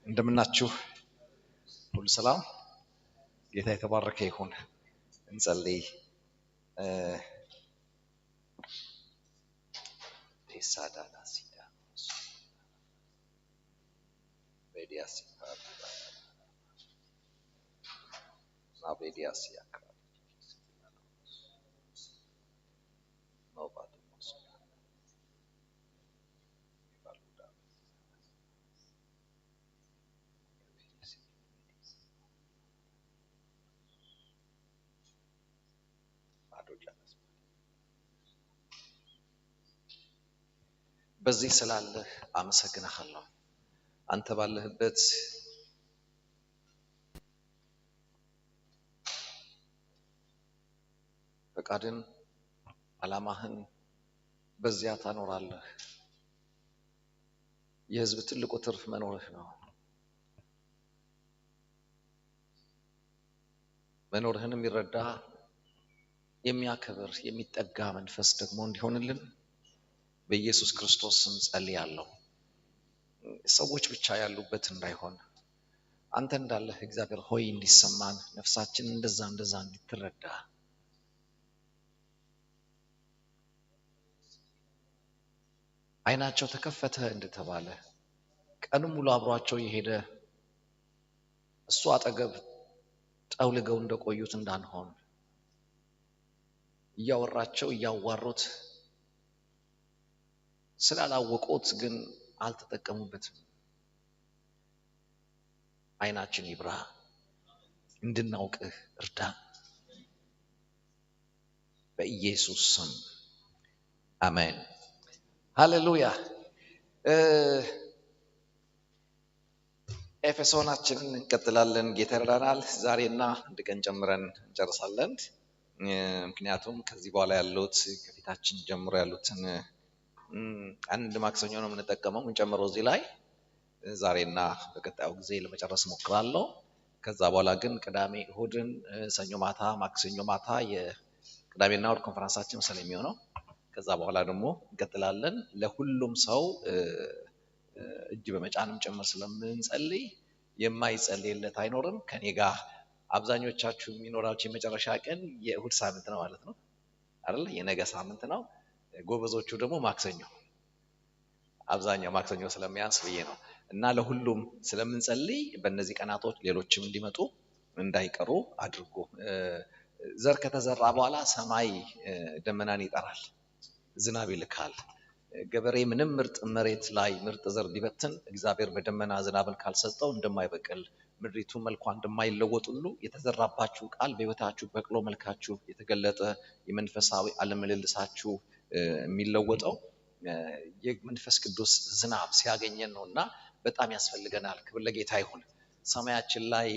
እንደምናችሁ ሁሉ ሰላም ጌታ የተባረከ ይሁን። እንጸልይ። ቴሳዳላሲዳ በዲያሲ ናቤዲያሲያ በዚህ ስላለህ አመሰግናለሁ። አንተ ባለህበት ፈቃድን ዓላማህን በዚያ ታኖራለህ። የህዝብ ትልቁ ትርፍ መኖርህ ነው። መኖርህን የሚረዳ የሚያከብር የሚጠጋ መንፈስ ደግሞ እንዲሆንልን በኢየሱስ ክርስቶስ ስም ጸልያለሁ። ሰዎች ብቻ ያሉበት እንዳይሆን አንተ እንዳለህ እግዚአብሔር ሆይ እንዲሰማን ነፍሳችን እንደዛ እንድትረዳ አይናቸው ተከፈተ እንደተባለ ቀኑ ሙሉ አብሯቸው የሄደ እሱ አጠገብ ጠውልገው እንደቆዩት እንዳንሆን እያወራቸው እያዋሩት ስላላወቁት ግን አልተጠቀሙበትም። አይናችን ይብራ፣ እንድናውቅህ እርዳ በኢየሱስ ስም አሜን። ሃሌሉያ። ኤፌሶናችንን እንቀጥላለን። ጌታ ይረዳናል። ዛሬና አንድ ቀን ጨምረን እንጨርሳለን። ምክንያቱም ከዚህ በኋላ ያሉት ከፊታችን ጀምሮ ያሉትን አንድ ማክሰኞ ነው የምንጠቀመው እንጨምረው እዚህ ላይ ዛሬና በቀጣዩ ጊዜ ለመጨረስ ሞክራለሁ። ከዛ በኋላ ግን ቅዳሜ እሁድን ሰኞ ማታ ማክሰኞ ማታ የቅዳሜና እሁድ ኮንፈረንሳችን ስለሚሆነው ከዛ በኋላ ደግሞ እንቀጥላለን። ለሁሉም ሰው እጅ በመጫንም ጭምር ስለምንጸልይ የማይጸልይለት አይኖርም። ከኔ ጋር አብዛኞቻችሁ የሚኖራችሁ የመጨረሻ ቀን የእሁድ ሳምንት ነው ማለት ነው አይደል? የነገ ሳምንት ነው። ጎበዞቹ ደግሞ ማክሰኞ፣ አብዛኛው ማክሰኞ ስለሚያንስ ብዬ ነው። እና ለሁሉም ስለምንጸልይ በእነዚህ ቀናቶች ሌሎችም እንዲመጡ እንዳይቀሩ አድርጎ ዘር ከተዘራ በኋላ ሰማይ ደመናን ይጠራል፣ ዝናብ ይልካል። ገበሬ ምንም ምርጥ መሬት ላይ ምርጥ ዘር ቢበትን እግዚአብሔር በደመና ዝናብን ካልሰጠው እንደማይበቅል ምድሪቱ መልኳ እንደማይለወጥ ሁሉ የተዘራባችሁ ቃል በሕይወታችሁ በቅሎ መልካችሁ የተገለጠ የመንፈሳዊ ዓለም ምልልሳችሁ የሚለወጠው የመንፈስ ቅዱስ ዝናብ ሲያገኘን ነውና በጣም ያስፈልገናል። ክብር ለጌታ ይሁን። ሰማያችን ላይ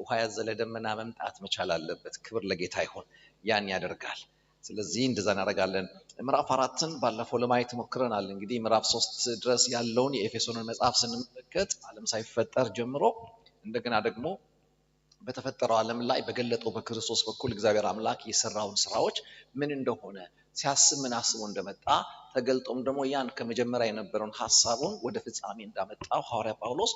ውሃ ያዘለ ደመና መምጣት መቻል አለበት። ክብር ለጌታ ይሁን። ያን ያደርጋል። ስለዚህ እንደዛ እናደርጋለን። ምዕራፍ 4ን ባለፈው ለማየት ሞክረናል። እንግዲህ ምዕራፍ 3 ድረስ ያለውን የኤፌሶንን መጽሐፍ ስንመለከት ዓለም ሳይፈጠር ጀምሮ እንደገና ደግሞ በተፈጠረው ዓለም ላይ በገለጠው በክርስቶስ በኩል እግዚአብሔር አምላክ የሰራውን ስራዎች ምን እንደሆነ ሲያስብ ምን አስቦ እንደመጣ ተገልጦም ደግሞ ያን ከመጀመሪያ የነበረውን ሐሳቡን ወደ ፍጻሜ እንዳመጣው ሐዋርያ ጳውሎስ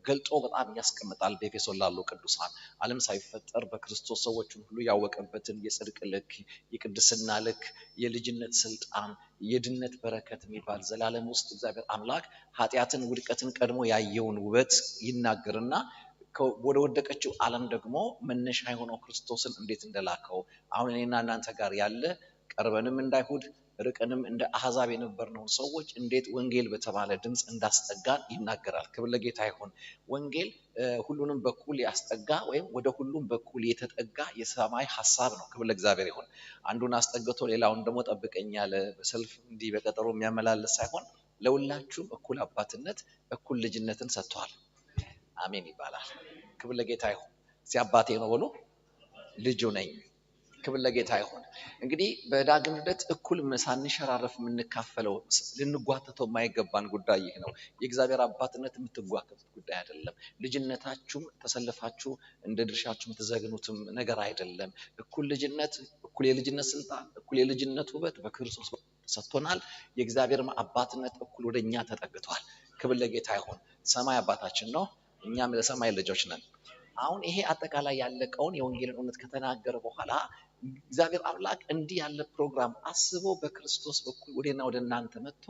ገልጦ በጣም ያስቀምጣል። በኤፌሶን ላሉ ቅዱሳን ዓለም ሳይፈጠር በክርስቶስ ሰዎችን ሁሉ ያወቀበትን የጽድቅ ልክ፣ የቅድስና ልክ፣ የልጅነት ስልጣን፣ የድነት በረከት የሚባል ዘላለም ውስጥ እግዚአብሔር አምላክ ኃጢአትን ውድቀትን ቀድሞ ያየውን ውበት ይናገርና ወደ ወደቀችው ዓለም ደግሞ መነሻ የሆነው ክርስቶስን እንዴት እንደላከው አሁን እኔና እናንተ ጋር ያለ ቀርበንም እንዳይሁድ ርቀንም እንደ አሕዛብ የነበርነውን ሰዎች እንዴት ወንጌል በተባለ ድምፅ እንዳስጠጋን ይናገራል። ክብር ለጌታ ይሁን። ወንጌል ሁሉንም በኩል ያስጠጋ ወይም ወደ ሁሉም በኩል የተጠጋ የሰማይ ሐሳብ ነው። ክብር ለእግዚአብሔር ይሁን። አንዱን አስጠግቶ ሌላውን ደግሞ ጠብቀኝ ያለ በሰልፍ እንዲህ በቀጠሮ የሚያመላልስ ሳይሆን ለሁላችሁም እኩል አባትነት እኩል ልጅነትን ሰጥቷል። አሜን ይባላል። ክብር ለጌታ ይሁን። ሲያባቴ ነው ብሎ ልጁ ነኝ። ክብር ለጌታ ይሁን። እንግዲህ በዳግም ልደት እኩል ሳንሸራረፍ የምንካፈለው ልንጓተተው የማይገባን ጉዳይ ይህ ነው። የእግዚአብሔር አባትነት የምትጓተቱት ጉዳይ አይደለም። ልጅነታችሁም ተሰልፋችሁ እንደ ድርሻችሁ የምትዘግኑትም ነገር አይደለም። እኩል ልጅነት፣ እኩል የልጅነት ስልጣን፣ እኩል የልጅነት ውበት በክርስቶስ ተሰጥቶናል። የእግዚአብሔር አባትነት እኩል ወደኛ ተጠግቷል። ክብር ለጌታ ይሁን። ሰማይ አባታችን ነው፣ እኛም ለሰማይ ልጆች ነን። አሁን ይሄ አጠቃላይ ያለቀውን የወንጌልን እውነት ከተናገረ በኋላ እግዚአብሔር አምላክ እንዲህ ያለ ፕሮግራም አስቦ በክርስቶስ በኩል ወደና ወደ እናንተ መጥቶ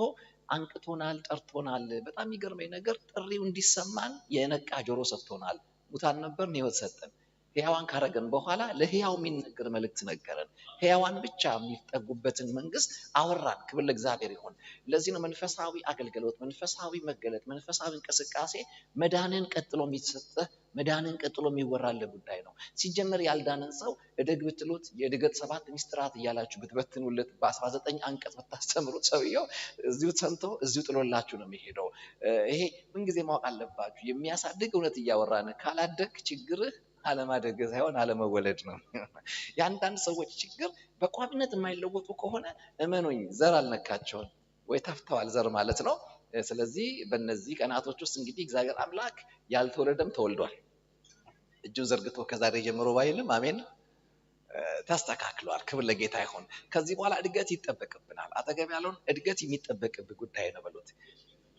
አንቅቶናል፣ ጠርቶናል። በጣም የሚገርመኝ ነገር ጥሪው እንዲሰማን የነቃ ጆሮ ሰጥቶናል። ሙታን ነበርን፣ ሕይወት ሰጠን። ሕያዋን ካረገን በኋላ ለሕያው የሚነገር መልእክት ነገረን። ሕያዋን ብቻ የሚጠጉበትን መንግስት አወራን። ክብር ለእግዚአብሔር ይሁን። ለዚህ ነው መንፈሳዊ አገልግሎት፣ መንፈሳዊ መገለጥ፣ መንፈሳዊ እንቅስቃሴ መዳንን ቀጥሎ የሚሰጥህ መዳንን ቀጥሎ የሚወራልህ ጉዳይ ነው። ሲጀመር ያልዳንን ሰው እደግ ብትሉት የእድገት 7 ሚስጥራት እያላችሁ ብትበትኑለት በ19 አንቀጽ ብታስተምሩት ሰውየው እዚሁ ሰምቶ እዚሁ ጥሎላችሁ ነው የሚሄደው። ይሄ ምንጊዜ ማወቅ አለባችሁ። የሚያሳድግ እውነት እያወራን ካላደግ ችግርህ አለማደግ ሳይሆን አለመወለድ ነው። የአንዳንድ ሰዎች ችግር በቋሚነት የማይለወጡ ከሆነ እመኑኝ ዘር አልነካቸውም ወይ ተፍተዋል ዘር ማለት ነው። ስለዚህ በእነዚህ ቀናቶች ውስጥ እንግዲህ እግዚአብሔር አምላክ ያልተወለደም ተወልዷል። እጁን ዘርግቶ ከዛሬ ጀምሮ ባይልም አሜን ተስተካክሏል። ክብር ለጌታ ይሁን። ከዚህ በኋላ እድገት ይጠበቅብናል። አጠገብ ያለውን እድገት የሚጠበቅብህ ጉዳይ ነው በሉት።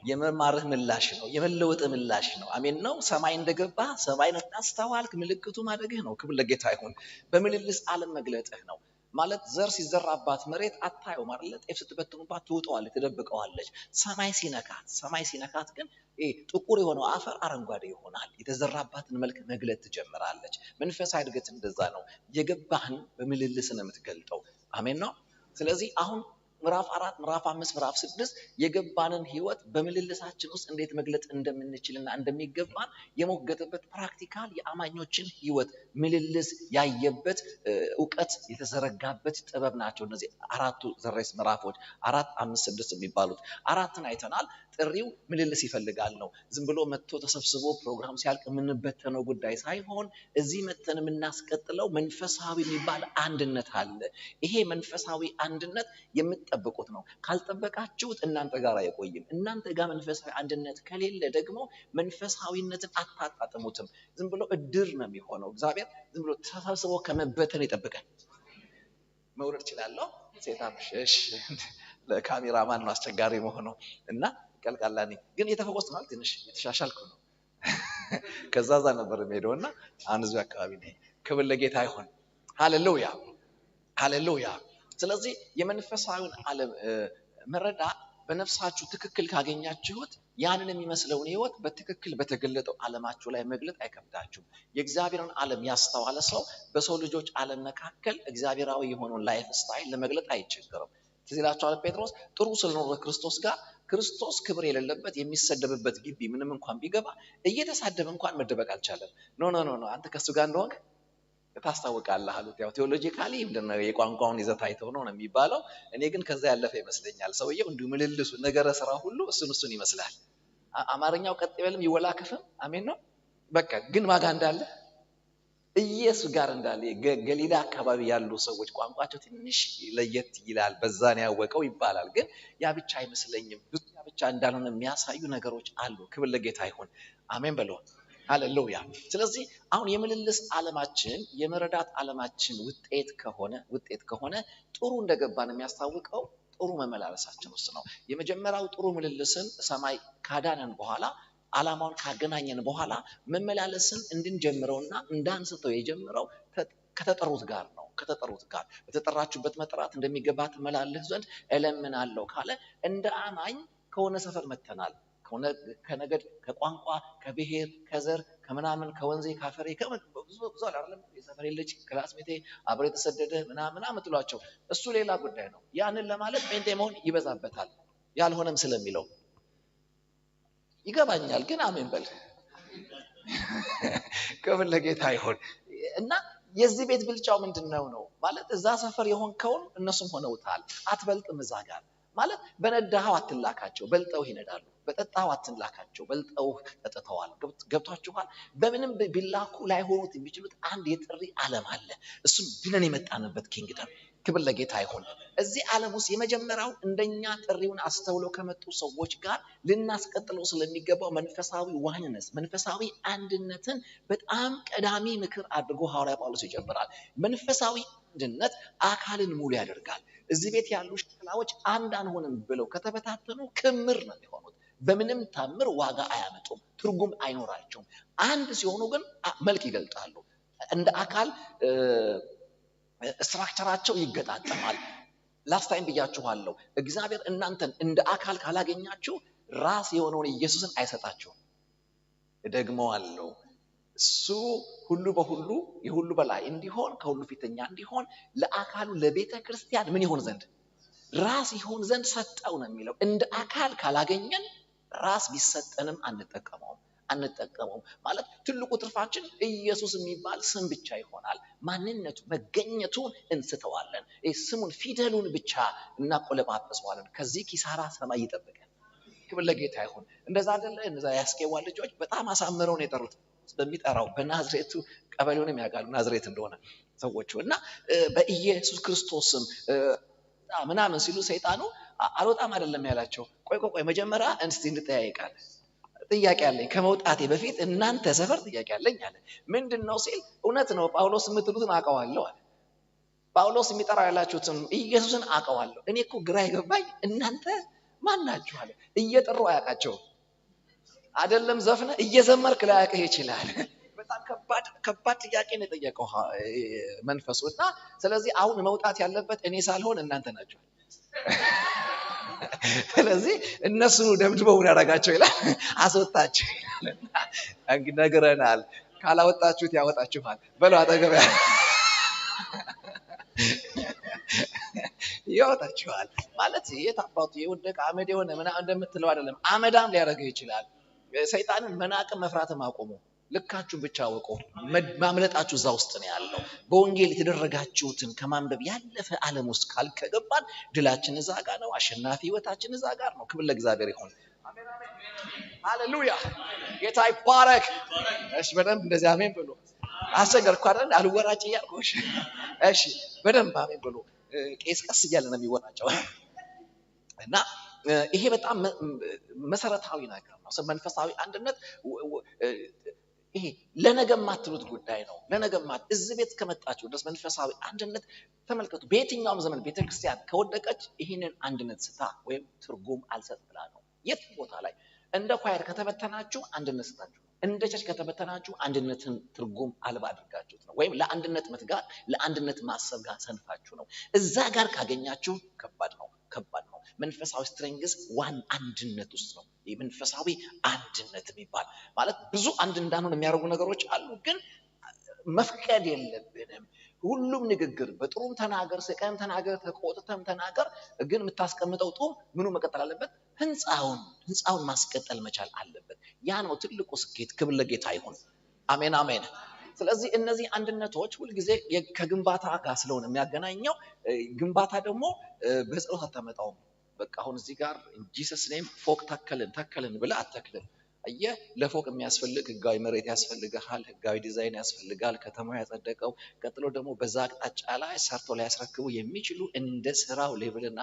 የመማርህ ምላሽ ነው፣ የመለወጥ ምላሽ ነው። አሜን ነው። ሰማይ እንደገባ ሰማይን እንዳስተዋልክ ምልክቱ ማደግህ ነው። ክብር ለጌታ ይሁን። በምልልስ ዓለም መግለጥህ ነው ማለት ዘር ሲዘራባት መሬት አታየው ማለት ጤፍ ስትበትኑባት ትውጠዋለች፣ ትደብቀዋለች። ሰማይ ሲነካት ግን ጥቁር የሆነው አፈር አረንጓዴ ይሆናል። የተዘራባትን መልክ መግለጥ ትጀምራለች። መንፈሳዊ እድገት እንደዛ ነው። የገባህን በምልልስ ነው የምትገልጠው። አሜን ነው። ስለዚህ አሁን ምዕራፍ 4 ምዕራፍ 5 ምዕራፍ 6 የገባንን ህይወት በምልልሳችን ውስጥ እንዴት መግለጥ እንደምንችልና እንደሚገባን የሞገተበት ፕራክቲካል የአማኞችን ህይወት ምልልስ ያየበት ዕውቀት የተዘረጋበት ጥበብ ናቸው እነዚህ አራቱ ዘሬስ ምዕራፎች 4 5 6 የሚባሉት። አራትን አይተናል። ጥሪው ምልልስ ይፈልጋል ነው። ዝም ብሎ መጥቶ ተሰብስቦ ፕሮግራም ሲያልቅ የምንበተነው ጉዳይ ሳይሆን እዚህ መተን የምናስቀጥለው መንፈሳዊ የሚባል አንድነት አለ። ይሄ መንፈሳዊ አንድነት ጠብቁት ነው። ካልጠበቃችሁት እናንተ ጋር አይቆይም። እናንተ ጋር መንፈሳዊ አንድነት ከሌለ ደግሞ መንፈሳዊነትን አታጣጥሙትም። ዝም ብሎ እድር ነው የሚሆነው። እግዚአብሔር ዝም ብሎ ተሰብስቦ ከመበተን ይጠብቀን። መውረድ እችላለሁ። ሴታምሽሽ ለካሜራማን ነው አስቸጋሪ መሆኑ እና ቀልቃላኒ ግን የተፈወስኩ ነው። ትንሽ የተሻሻልኩ ነው። ከዛዛ ነበር የሚሄደውና አሁን እዚሁ አካባቢ ነኝ። ክብር ለጌታ ይሁን። ሃሌሉያ ሃሌሉያ። ስለዚህ የመንፈሳዊውን ዓለም መረዳ በነፍሳችሁ ትክክል ካገኛችሁት ያንን የሚመስለውን ህይወት በትክክል በተገለጠው ዓለማችሁ ላይ መግለጥ አይከብዳችሁም። የእግዚአብሔርን ዓለም ያስተዋለ ሰው በሰው ልጆች ዓለም መካከል እግዚአብሔራዊ የሆነውን ላይፍ ስታይል ለመግለጥ አይቸገርም። ትዝ ይላችኋል ጴጥሮስ ጥሩ ስለኖረ ክርስቶስ ጋር ክርስቶስ ክብር የሌለበት የሚሰደብበት ግቢ ምንም እንኳን ቢገባ እየተሳደበ እንኳን መደበቅ አልቻለም። ኖ አንተ ከሱ ጋር እንደሆንክ ታስታውቃለህ አሉት። ያው ቴዎሎጂካሊ እንደነው የቋንቋውን ይዘት አይተው ነው የሚባለው። እኔ ግን ከዛ ያለፈ ይመስለኛል። ሰውየው እንዲሁ ምልልሱ ነገረ ስራ ሁሉ እሱን ይመስላል። አማርኛው ቀጥ ይበልም ይወላክፍም። አሜን ነው። በቃ ግን ማጋ እንዳለ ኢየሱስ ጋር እንዳለ ገሊላ አካባቢ ያሉ ሰዎች ቋንቋቸው ትንሽ ለየት ይላል። በዛን ያወቀው ይባላል። ግን ያ ብቻ አይመስለኝም። ያ ብቻ እንዳልሆነ የሚያሳዩ ነገሮች አሉ። ክብር ለጌታ ይሁን። አሜን በለው። ሃሌሉያ። ስለዚህ አሁን የምልልስ ዓለማችን የመረዳት ዓለማችን ውጤት ከሆነ ጥሩ እንደገባን የሚያስታውቀው ጥሩ መመላለሳችን ውስጥ ነው። የመጀመሪያው ጥሩ ምልልስን ሰማይ ካዳነን በኋላ ዓላማውን ካገናኘን በኋላ መመላለስን እንድንጀምረውና እንዳንስተው የጀመረው ከተጠሩት ጋር ነው። ከተጠሩት ጋር በተጠራችሁበት መጠራት እንደሚገባ ትመላለስ ዘንድ እለምናለሁ ካለ እንደ አማኝ ከሆነ ሰፈር መተናል። ከነገድ ከቋንቋ ከብሔር ከዘር ከምናምን ከወንዜ ካፈሬ ብዙ አይደለም። የሰፈሬ ልጅ ክላስሜቴ አብሮ የተሰደደ ምናምን አምጥሏቸው እሱ ሌላ ጉዳይ ነው። ያንን ለማለት ጴንጤ መሆን ይበዛበታል። ያልሆነም ስለሚለው ይገባኛል። ግን አሜን በል። ክብር ለጌታ ይሁን። እና የዚህ ቤት ብልጫው ምንድነው ነው ማለት እዛ ሰፈር የሆንከውን እነሱም ሆነውታል። አትበልጥም እዛ ጋር ማለት በነዳኸው አትላካቸው፣ በልጠው ይነዳሉ። በጠጣው አትላካቸው፣ በልጠው ጠጥተዋል። ገብቷችኋል? በምንም ቢላኩ ላይሆኑት የሚችሉት አንድ የጥሪ ዓለም አለ። እሱም ብለን የመጣንበት ኪንግደም። ክብር ለጌታ ይሁን። እዚህ ዓለም ውስጥ የመጀመሪያው እንደኛ ጥሪውን አስተውለው ከመጡ ሰዎች ጋር ልናስቀጥለው ስለሚገባው መንፈሳዊ ዋህነስ፣ መንፈሳዊ አንድነትን በጣም ቀዳሚ ምክር አድርጎ ሐዋርያ ጳውሎስ ይጀምራል። መንፈሳዊ አንድነት አካልን ሙሉ ያደርጋል። እዚህ ቤት ያሉ ሸክላዎች አንድ አንሆንም ብለው ከተበታተኑ ክምር ነው የሚሆኑት። በምንም ታምር ዋጋ አያመጡም፣ ትርጉም አይኖራቸውም። አንድ ሲሆኑ ግን መልክ ይገልጣሉ። እንደ አካል ስትራክቸራቸው ይገጣጠማል። ላስት ታይም ብያችኋለሁ፣ እግዚአብሔር እናንተን እንደ አካል ካላገኛችሁ ራስ የሆነውን ኢየሱስን አይሰጣችሁም። እደግመዋለሁ፣ እሱ ሁሉ በሁሉ የሁሉ በላይ እንዲሆን ከሁሉ ፊተኛ እንዲሆን ለአካሉ ለቤተ ክርስቲያን ምን ይሆን ዘንድ ራስ ይሆን ዘንድ ሰጠው ነው የሚለው። እንደ አካል ካላገኘን ራስ ቢሰጠንም አንጠቀመውም ማለት ትልቁ ትርፋችን ኢየሱስ የሚባል ስም ብቻ ይሆናል። ማንነቱ መገኘቱን እንስተዋለን። ስሙን ፊደሉን ብቻ እናቆለጳጵሰዋለን። ከዚህ ኪሳራ ሰማይ ይጠብቀን። ክብር ለጌታ ይሁን። እንደዛ አይደለ? እነዛ ያስኬዋ ልጆች በጣም አሳምረው ነው የጠሩት። በሚጠራው በናዝሬቱ ቀበሌውንም ያውቃሉ ናዝሬት እንደሆነ ሰዎቹ እና በኢየሱስ ክርስቶስም ምናምን ሲሉ ሰይጣኑ አልወጣም አይደለም ያላቸው። ቆይ መጀመሪያ እንስቲ እንጠያይቃል። ጥያቄ አለኝ ከመውጣቴ በፊት እናንተ ሰፈር ጥያቄ አለኝ አለ። ምንድነው ሲል እውነት ነው ጳውሎስ የምትሉትን አውቀዋለሁ አለ። ጳውሎስ የሚጠራው ያላችሁትን ኢየሱስን አውቀዋለሁ። እኔ እኮ ግራ ይገባኝ እናንተ ማን ናችሁ አለ። እየጠሩ አያውቃቸውም አይደለም ዘፍነ እየዘመርክ ላያውቅህ ይችላል። በጣም ከባድ ጥያቄ ነው የጠየቀው መንፈሱና ስለዚህ አሁን መውጣት ያለበት እኔ ሳልሆን እናንተ ናችሁ። ስለዚህ እነሱ ደብድበው ያደርጋቸው ይላል አስወጣቸው ይላልና እንግዲህ ነግረናል። ካላወጣችሁት ያወጣችኋል በለው አጠገብ ያወጣችኋል ማለት የታባቱ የወደቀ አመድ የሆነ ምናምን እንደምትለው አይደለም። አመዳም ሊያደርገው ይችላል። ሰይጣንን መናቅም መፍራትም አቆሙ። ልካችሁ ብቻ አወቁ። ማምለጣችሁ እዛ ውስጥ ነው ያለው። በወንጌል የተደረጋችሁትን ከማንበብ ያለፈ ዓለም ውስጥ ካልከገባን ድላችን እዛ ጋር ነው። አሸናፊ ህይወታችን እዛ ጋር ነው። ክብር ለእግዚአብሔር ይሁን። ሃሌሉያ ጌታ ይባረክ። እሺ በደንብ እንደዚህ አሜን ብሎ አስቸገርኩ አይደል? አልወራጭ እያልኩሽ። እሺ በደንብ አሜን ብሎ ቄስ ቀስ እያለ ነው የሚወራጨው እና ይሄ በጣም መሰረታዊ ነገር ነው። መንፈሳዊ አንድነት ይሄ ለነገ ማትሉት ጉዳይ ነው። ለነገ እዚህ ቤት ከመጣችሁ ድረስ መንፈሳዊ አንድነት ተመልከቱ። በየትኛውም ዘመን ቤተክርስቲያን ከወደቀች ይህንን አንድነት ስታ ወይም ትርጉም አልሰጥ ብላ ነው። የት ቦታ ላይ እንደ ኳየር ከተበተናችሁ አንድነት ስታችሁ፣ እንደ ቸርች ከተበተናችሁ አንድነትን ትርጉም አልባ አድርጋችሁት ነው። ወይም ለአንድነት መትጋት ለአንድነት ማሰብ ጋር ሰንፋችሁ ነው። እዛ ጋር ካገኛችሁ ከባድ ነው። መንፈሳዊ ስትሬንግዝ ዋን አንድነት ውስጥ ነው። የመንፈሳዊ አንድነት የሚባል ማለት ብዙ አንድ እንዳንሆን የሚያደርጉ ነገሮች አሉ፣ ግን መፍቀድ የለብንም። ሁሉም ንግግር በጥሩም ተናገር፣ ስቀም ተናገር፣ ተቆጥተም ተናገር፣ ግን የምታስቀምጠው ጡም ምኑ መቀጠል አለበት? ህንፃውን ማስቀጠል መቻል አለበት። ያ ነው ትልቁ ስኬት። ክብር ለጌታ ይሁን። አሜን አሜን። ስለዚህ እነዚህ አንድነቶች ሁልጊዜ ከግንባታ ጋር ስለሆነ የሚያገናኘው፣ ግንባታ ደግሞ በጸሎት አታመጣውም። በቃ አሁን እዚህ ጋር ጂሰስ ኔም ፎቅ ተከልን ብለህ አትተክልም። አየህ፣ ለፎቅ የሚያስፈልግ ህጋዊ መሬት ያስፈልጋል፣ ህጋዊ ዲዛይን ያስፈልጋል፣ ከተማው ያጸደቀው። ቀጥሎ ደግሞ በዛ አቅጣጫ ላይ ሰርቶ ሊያስረክቡ የሚችሉ እንደ ስራው ሌቭልና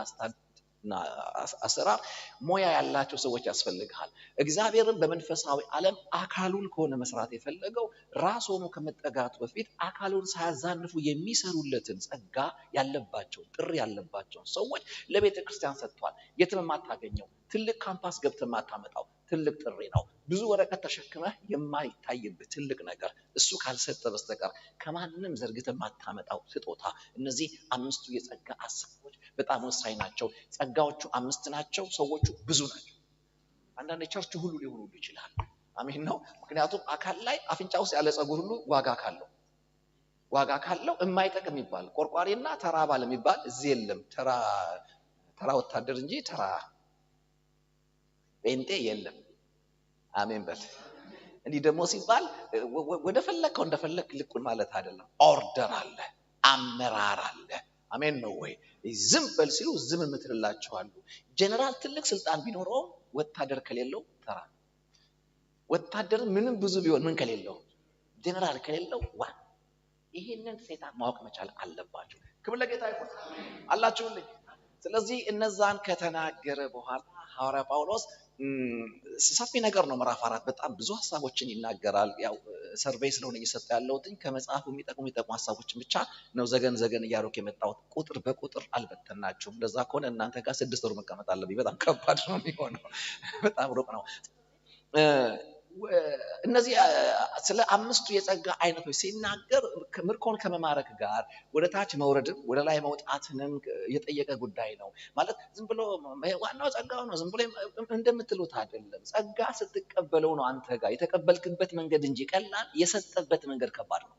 አሰራር ሞያ ያላቸው ሰዎች ያስፈልጋል። እግዚአብሔርን በመንፈሳዊ ዓለም አካሉን ከሆነ መስራት የፈለገው ራስ ሆኖ ከመጠጋቱ በፊት አካሉን ሳያዛንፉ የሚሰሩለትን ጸጋ ያለባቸው ጥሪ ያለባቸው ሰዎች ለቤተ ክርስቲያን ሰጥቷል። የትም የማታገኘው ትልቅ ካምፓስ ገብተህ የማታመጣው ትልቅ ጥሪ ነው። ብዙ ወረቀት ተሸክመህ የማይታይብህ ትልቅ ነገር እሱ ካልሰጠ በስተቀር ከማንም ዘርግተህ የማታመጣው ስጦታ። እነዚህ አምስቱ የጸጋ አሰራሮች በጣም ወሳኝ ናቸው። ጸጋዎቹ 5 ናቸው፣ ሰዎቹ ብዙ ናቸው። አንዳንድ ቸርች ሁሉ ሊሆኑ ይችላል። አሜን ነው። ምክንያቱም አካል ላይ አፍንጫ ውስጥ ያለ ጸጉር ሁሉ ዋጋ ካለው የማይጠቅም ይባል ቆርቋሪና ተራ ባለ የሚባል እዚህ የለም። ተራ ወታደር እንጂ ተራ ጴንጤ የለም። አሜን በል። እንዲህ ደግሞ ሲባል ወደ ፈለከው እንደፈለክ ልቁን ማለት አይደለም። ኦርደር አለ፣ አመራር አለ። አሜን ነው ወይ? ዝም በል ሲሉ ዝም የምትልላቸው አሉ። ጀነራል ትልቅ ስልጣን ቢኖረውም ወታደር ከሌለው ተራ። ወታደር ምንም ብዙ ቢሆን ምን ከሌለው ጀነራል ከሌለው ዋ። ይሄንን ሰይጣን ማወቅ መቻል አለባችሁ። ክብር ለጌታ ይሁን አላችሁልኝ። ስለዚህ እነዛን ከተናገረ በኋላ ሐዋርያ ጳውሎስ ሰፊ ነገር ነው። ምዕራፍ 4 በጣም ብዙ ሐሳቦችን ይናገራል። ያው ሰርቬይ ስለሆነ እየሰጠ ያለሁት ከመጽሐፉ የሚጠቅሙ ሐሳቦችን ብቻ ነው ዘገን እያደረኩ የመጣሁት። ቁጥር በቁጥር አልበተናችሁም። እንደዛ ከሆነ እናንተ ጋር 6 ወር መቀመጥ አለብኝ። በጣም ከባድ ነው የሚሆነው። በጣም ሩቅ ነው። እነዚህ ስለ 5ቱ የጸጋ አይነቶች ሲናገር ምርኮን ከመማረክ ጋር ወደ ታች መውረድን ወደ ላይ መውጣትንም የጠየቀ ጉዳይ ነው። ማለት ዝም ብሎ ዋናው ጸጋው ነው ዝም ብሎ እንደምትሉት አይደለም። ጸጋ ስትቀበለው ነው አንተ ጋር የተቀበልክበት መንገድ እንጂ ቀላል፣ የሰጠበት መንገድ ከባድ ነው።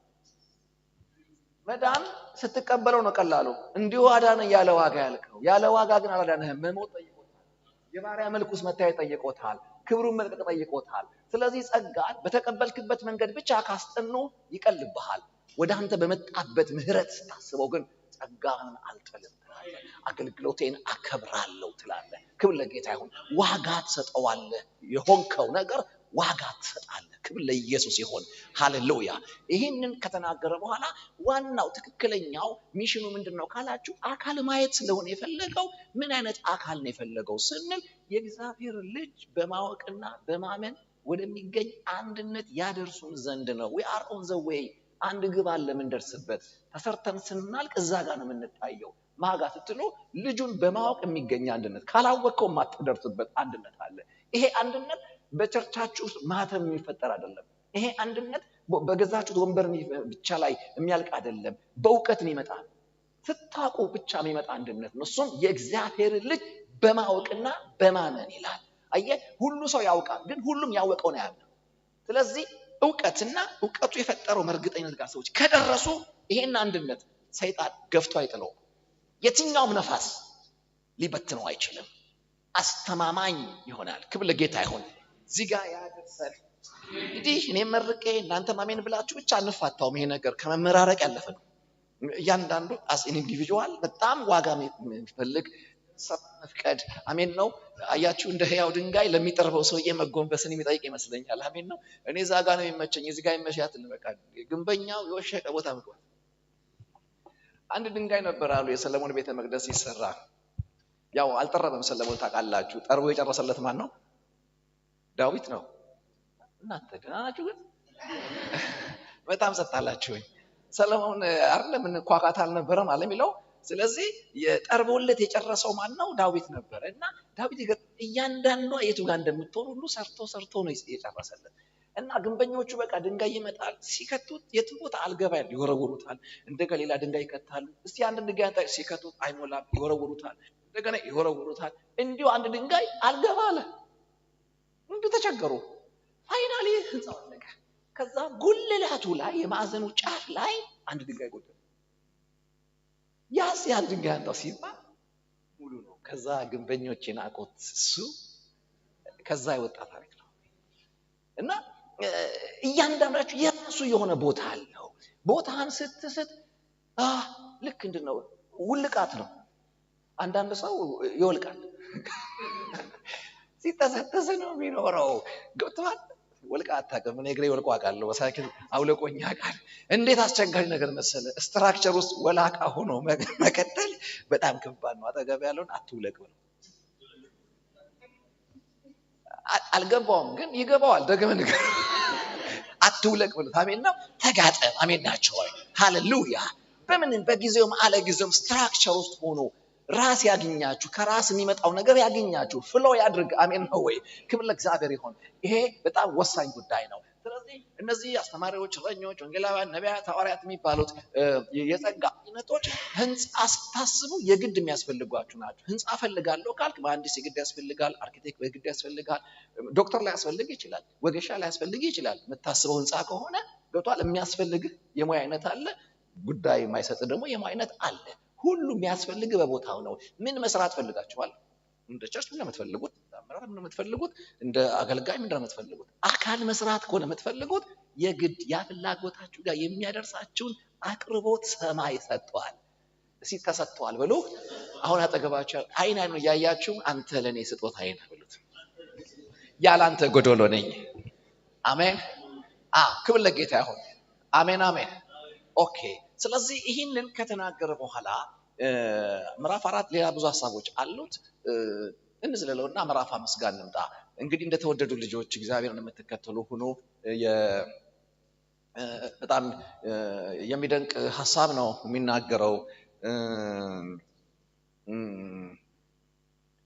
መዳን ስትቀበለው ነው ቀላሉ። እንዲሁ አዳነ ያለ ዋጋ ያልከው፣ ያለ ዋጋ ግን አላዳነህም። መሞት ጠይቆታል። የባሪያ መልክ ውስጥ መታየት ጠይቆታል። ክብሩን መልቀቅ ጠይቆታል። ስለዚህ ጸጋን በተቀበልክበት መንገድ ብቻ ካስጠኑ ይቀልብሃል። ወደ አንተ በመጣበት ምህረት ታስበው ግን ጸጋን አልጥልም ትላለህ። አገልግሎቴን አከብራለሁ ትላለህ። ክብር ለጌታ ይሁን። ዋጋ ትሰጠዋለህ። የሆንከው ነገር ዋጋ ትሰጣለህ። ክብር ለኢየሱስ ይሁን። ሃሌሉያ። ይህንን ከተናገረ በኋላ ዋናው ትክክለኛው ሚሽኑ ምንድነው ካላችሁ፣ አካል ማየት ስለሆነ የፈለገው ምን አይነት አካል ነው የፈለገው ስንል የእግዚአብሔር ልጅ በማወቅና በማመን ወደሚገኝ አንድነት ያደርሱን ዘንድ ነው። we are on the way። አንድ ግብ አለ የምንደርስበት። ተሰርተን ስናልቅ እዛ ጋር ነው የምንታየው። ማጋ ስትሉ ልጁን በማወቅ የሚገኝ አንድነት፣ ካላወቀው ማትደርስበት አንድነት አለ። ይሄ አንድነት በቸርቻችሁ ውስጥ ማተም የሚፈጠር አይደለም። ይሄ አንድነት በገዛችሁት ወንበር ብቻ ላይ የሚያልቅ አይደለም። በእውቀት የሚመጣ ስታውቁ ብቻ የሚመጣ አንድነት ነው። እሱም የእግዚአብሔር ልጅ በማወቅና በማመን ይላል። አየህ፣ ሁሉ ሰው ያውቃል፣ ግን ሁሉም ያወቀው ነው ያለው። ስለዚህ እውቀትና እውቀቱ የፈጠረው መርግጠኝነት ጋር ሰዎች ከደረሱ ይሄን አንድነት ሰይጣን ገፍቶ አይጥለው። የትኛውም ነፋስ ሊበትነው አይችልም። አስተማማኝ ይሆናል። ክብር ለጌታ ይሁን። እዚህ ጋር ያደርሰን። እንግዲህ እኔ መርቄ እናንተ ማሜን ብላችሁ ብቻ እንፋታው። ይሄ ነገር ከመመራረቅ ያለፈ ነው። እያንዳንዱ አስ ኢንዲቪጁዋል በጣም ዋጋ የሚፈልግ መፍቀድ አሜን ነው። አያችሁ፣ እንደ ህያው ድንጋይ ለሚጠርበው ሰውዬ መጎንበስን የሚጠይቅ ይመስለኛል። አሜን ነው። እኔ እዛ ጋር ነው የሚመቸኝ፣ እዚህ ጋር ይመሻት ልበቃ። ግንበኛው የወሸቀ ቦታ መግባት። አንድ ድንጋይ ነበር አሉ የሰለሞን ቤተ መቅደስ ይሰራ። ያው አልጠረበም ሰለሞን ታውቃላችሁ። ጠርቦ የጨረሰለት ማን ነው? ዳዊት ነው። እናንተ ደህና ናችሁ? ግን በጣም ሰጣላችሁኝ። ሰለሞን አይደለም እንኳካት አልነበረም አለ የሚለው። ስለዚህ የጠርቦለት የጨረሰው ማን ነው? ዳዊት ነበር። እና ዳዊት እያንዳንዷ የቱ ጋር እንደምትሆን ሁሉ ሰርቶ ነው የጨረሰለት። እና ግንበኞቹ በቃ ድንጋይ ይመጣል፣ ሲከቱት የቱ ቦታ አልገባ ያለ ይወረውሩታል። እንደገና ሌላ ድንጋይ ይከታሉ። እስቲ አንድ ድንጋይ አንተ ሲከቱት አይሞላም፣ ይወረውሩታል። እንደገና ይወረውሩታል። እንዲሁ አንድ ድንጋይ አልገባ አለ። እንዲሁ ተቸገሩ። ፋይናሊ ህንጻው አለቀ። ከዛ ጉልላቱ ላይ የማዕዘኑ ጫፍ ላይ አንድ ድንጋይ ጎደለ። ያስ ያን ድንጋይ አንተ ሲባል ሙሉ ነው። ከዛ ግንበኞች ናቆት እሱ ከዛ የወጣ ታሪክ ነው። እና እያንዳንዳችሁ የራሱ የሆነ ቦታ አለው። ቦታን ስትስት ልክ እንደው ውልቃት ነው። አንዳንድ ሰው ይወልቃል። ሲተሰተሰ ነው የሚኖረው። ገብቷል? ወልቃ አታውቅም። እኔ እግሬ ወልቆ አውቃለሁ። በሳይክል አውለቆኝ ያውቃል። እንዴት አስቸጋሪ ነገር መሰለ። ስትራክቸር ውስጥ ወላቃ ሆኖ መቀጠል በጣም ከባድ ነው። አጠገብ ያለውን አትውለቅ ብለው አልገባውም፣ ግን ይገባዋል። ደግመህ ንገር። አትውለቅ ብለው አሜን ነው። ተጋጠም። አሜን ናቸው። ሃሌሉያ። በምንም በጊዜውም አለ ጊዜውም ስትራክቸር ውስጥ ሆኖ ራስ ያገኛችሁ፣ ከራስ የሚመጣው ነገር ያገኛችሁ፣ ፍሎ ያድርግ። አሜን ነው ወይ? ክብር ለእግዚአብሔር ይሁን። ይሄ በጣም ወሳኝ ጉዳይ ነው። ስለዚህ እነዚህ አስተማሪዎች፣ እረኞች፣ ወንጌላውያን፣ ነቢያት፣ ሐዋርያት የሚባሉት የጸጋ አይነቶች ህንጻ ስታስቡ የግድ የሚያስፈልጓችሁ ናቸው። ህንጻ ፈልጋለሁ ካልክ መሐንዲስ የግድ ያስፈልጋል፣ አርኪቴክት የግድ ያስፈልጋል፣ ዶክተር ላይ ያስፈልግ ይችላል፣ ወጌሻ ላይ ያስፈልግ ይችላል። የምታስበው ህንጻ ከሆነ ገብቷል። የሚያስፈልግህ የሙያ አይነት አለ፣ ጉዳይ የማይሰጥ ደግሞ የሙያ አይነት አለ። ሁሉ የሚያስፈልግ በቦታው ነው። ምን መስራት ፈልጋችኋል? እንደ ቸርች ምን የምትፈልጉት? አመራር ምን የምትፈልጉት? እንደ አገልጋይ ምን የምትፈልጉት? አካል መስራት ከሆነ የምትፈልጉት የግድ ያ ፍላጎታችሁ ጋር የሚያደርሳችሁን አቅርቦት ሰማይ ሰጥቷል። እሺ ተሰጥቷል ብሎ አሁን አጠገባችሁ አይን አይኑ ያያችሁ አንተ ለኔ ስጦታ አይን ብሉት። ያላንተ ጎዶሎ ነኝ። አሜን። ክብር ለጌታ ይሁን። አሜን አሜን። ኦኬ። ስለዚህ ይህንን ከተናገረ በኋላ ምዕራፍ 4 ሌላ ብዙ ሐሳቦች አሉት። እንዝለለውና ምዕራፍ 5 ጋር እንምጣ። እንግዲህ እንደተወደዱ ልጆች እግዚአብሔርን የምትከተሉ ሁኑ። በጣም የሚደንቅ ሐሳብ ነው የሚናገረው።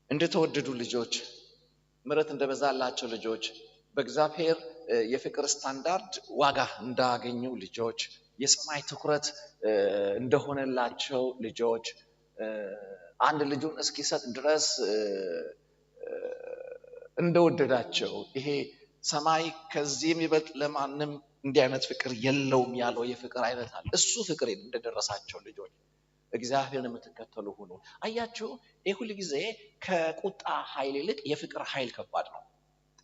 እንደተወደዱ ልጆች፣ ምሕረት እንደበዛላቸው ልጆች፣ በእግዚአብሔር የፍቅር ስታንዳርድ ዋጋ እንዳገኙ ልጆች፣ የሰማይ ትኩረት እንደሆነላቸው ልጆች፣ አንድ ልጁን እስኪሰጥ ድረስ እንደወደዳቸው፣ ይሄ ሰማይ ከዚህ የሚበልጥ ለማንም እንዲህ አይነት ፍቅር የለውም ያለው የፍቅር አይነት አለ። እሱ ፍቅር እንደደረሳቸው ልጆች እግዚአብሔርን የምትከተሉ ሁኑ። አያችሁ፣ ይህ ሁል ጊዜ ከቁጣ ኃይል ይልቅ የፍቅር ኃይል ከባድ ነው።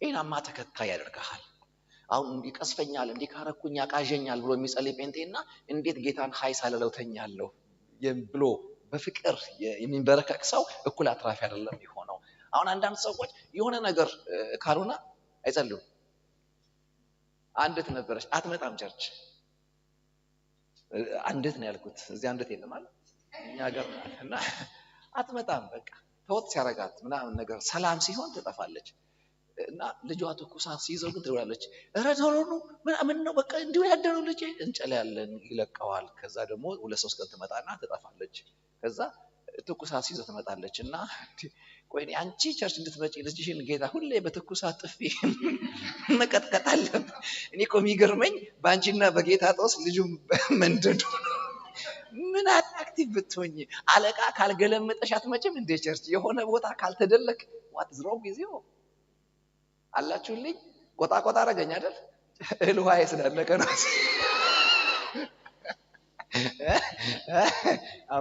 ጤናማ ተከታይ ያደርግሃል። አሁን እንዲህ ቀስፈኛል፣ እንዲህ ካረኩኝ ያቃዠኛል ብሎ የሚጸልይ ጴንጤና እንዴት ጌታን ሀይ ሳልለው ተኛለሁ ብሎ በፍቅር የሚንበረከክ ሰው እኩል አትራፊ አይደለም የሚሆነው። አሁን አንዳንድ ሰዎች የሆነ ነገር ካልሆነ አይጸልዩም። አንዲት ነበረች አትመጣም ቸርች። አንዲት ነው ያልኩት፣ እዚህ አንዲት የለም ማለት እኛ ሀገር እና አትመጣም። በቃ ተወጥ ሲያረጋት ምናምን ነገር ሰላም ሲሆን ትጠፋለች። እና ልጇ ትኩሳት ሲይዘው ግን ትውላለች። ኧረ ቶሎ ነው ምናምን ነው በቃ እንዲሁ ያደረው ልጄ እንጨላለን ይለቀዋል። ከዛ ደግሞ 2-3 ቀን ትመጣና ትጠፋለች። ከዛ ትኩሳት ሲይዘው ትመጣለች እና ቆይ አንቺ ቸርች እንድትመጪ ልጅሽን ጌታ ሁሌ በትኩሳት ጥፊ መቀጥቀጥ አለበት። እኔ እኮ የሚገርመኝ በአንቺና በጌታ ጦስ ልጁ መንደዱ። ምን አትራክቲቭ ብትሆኝ አለቃ ካልገለመጠሽ አትመጭም እንደ ቸርች። የሆነ ቦታ ካልተደለክ ዋት ዝሮ ጊዜው አላችሁልኝ። ቆጣ ቆጣ አረገኝ አይደል? እህል ውሃ ስላለቀ ነው።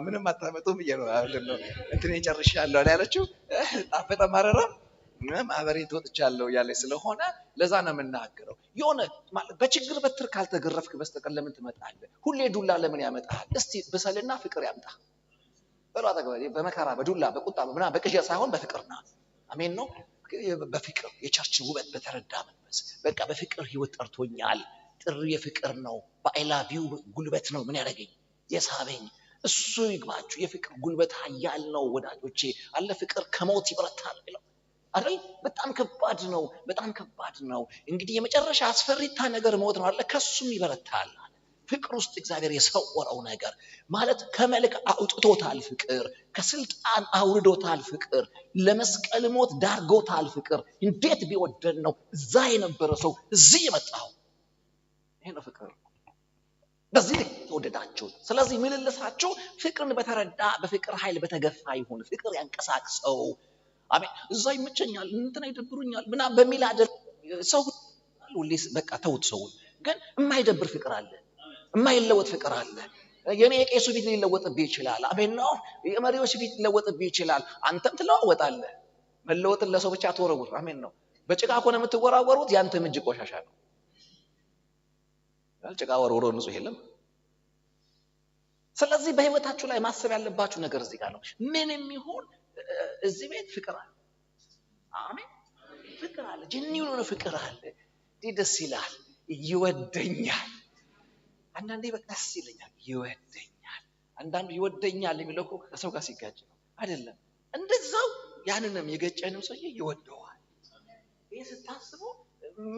ምንም አታመጡም እየለው አይደለም እንትን ጨርሻለሁ ያለችው ጣፈጠ ማረራ ማህበሬን ተወጥቻለሁ ያለ ስለሆነ ለዛ ነው የምናገረው። የሆነ ማለት በችግር በትር ካልተገረፍክ በስተቀር ለምን ትመጣለህ? ሁሌ ዱላ ለምን ያመጣል? እስቲ በሰልና ፍቅር ያምጣ። በሏ ተገበሬ በመከራ በዱላ በቁጣ ምናምን በቅዠት ሳይሆን በፍቅርና አሜን ነው። በፍቅር የቸርችን ውበት በተረዳ መንፈስ በቃ በፍቅር ህይወት ጠርቶኛል። ጥሪ የፍቅር ነው። በአይላቪው ጉልበት ነው ምን ያደረገኝ የሳበኝ። እሱ ይግባችሁ። የፍቅር ጉልበት ኃያል ነው ወዳጆቼ። አለ ፍቅር ከሞት ይበረታል ብለው አይደል? በጣም ከባድ ነው። በጣም ከባድ ነው። እንግዲህ የመጨረሻ አስፈሪታ ነገር ሞት ነው አለ። ከሱም ይበረታል። ፍቅር ውስጥ እግዚአብሔር የሰወረው ነገር ማለት ከመልክ አውጥቶታል። ፍቅር ከስልጣን አውርዶታል። ፍቅር ለመስቀል ሞት ዳርጎታል። ፍቅር እንዴት ቢወደድ ነው እዛ የነበረ ሰው እዚህ የመጣው? ይሄ ነው ፍቅር። በዚህ ተወደዳችሁ። ስለዚህ ምልልሳችሁ ፍቅርን በተረዳ በፍቅር ኃይል በተገፋ ይሁን። ፍቅር ያንቀሳቅሰው። አሜን። እዛ ይመቸኛል እንትና ይደብሩኛል ምናምን በሚል አይደል ሰው ሁሌ በቃ ተውት። ሰው ግን የማይደብር ፍቅር አለ፣ የማይለወጥ ፍቅር አለ። የኔ የቄሱ ፊት ሊለወጥብህ ይችላል። አሜን ነው። የመሪዎች ፊት ሊለወጥብህ ይችላል። አንተም ትለዋወጣለህ። መለወጥን ለሰው ብቻ ተወረውር። አሜን ነው። በጭቃ ከሆነ የምትወራወሩት ያንተም እጅ ቆሻሻ ነው። ጭቃ ወርውሮ ንጹህ የለም። ስለዚህ በህይወታችሁ ላይ ማሰብ ያለባችሁ ነገር እዚህ ጋር ነው። ምንም ይሁን እዚህ ቤት ፍቅር አለ። አሜን። ፍቅር አለ። ጀኒውን ነው ፍቅር አለ። ደስ ይላል። ይወደኛል። አንዳንዴ በቃ ደስ ይለኛል። ይወደኛል። አንዳንዱ ይወደኛል የሚለው እኮ ከሰው ጋር ሲጋጭ ነው አይደለም። እንደዛው ያንንም የገጨንም ሰውዬ ይወደዋል። ይሄ ስታስቡ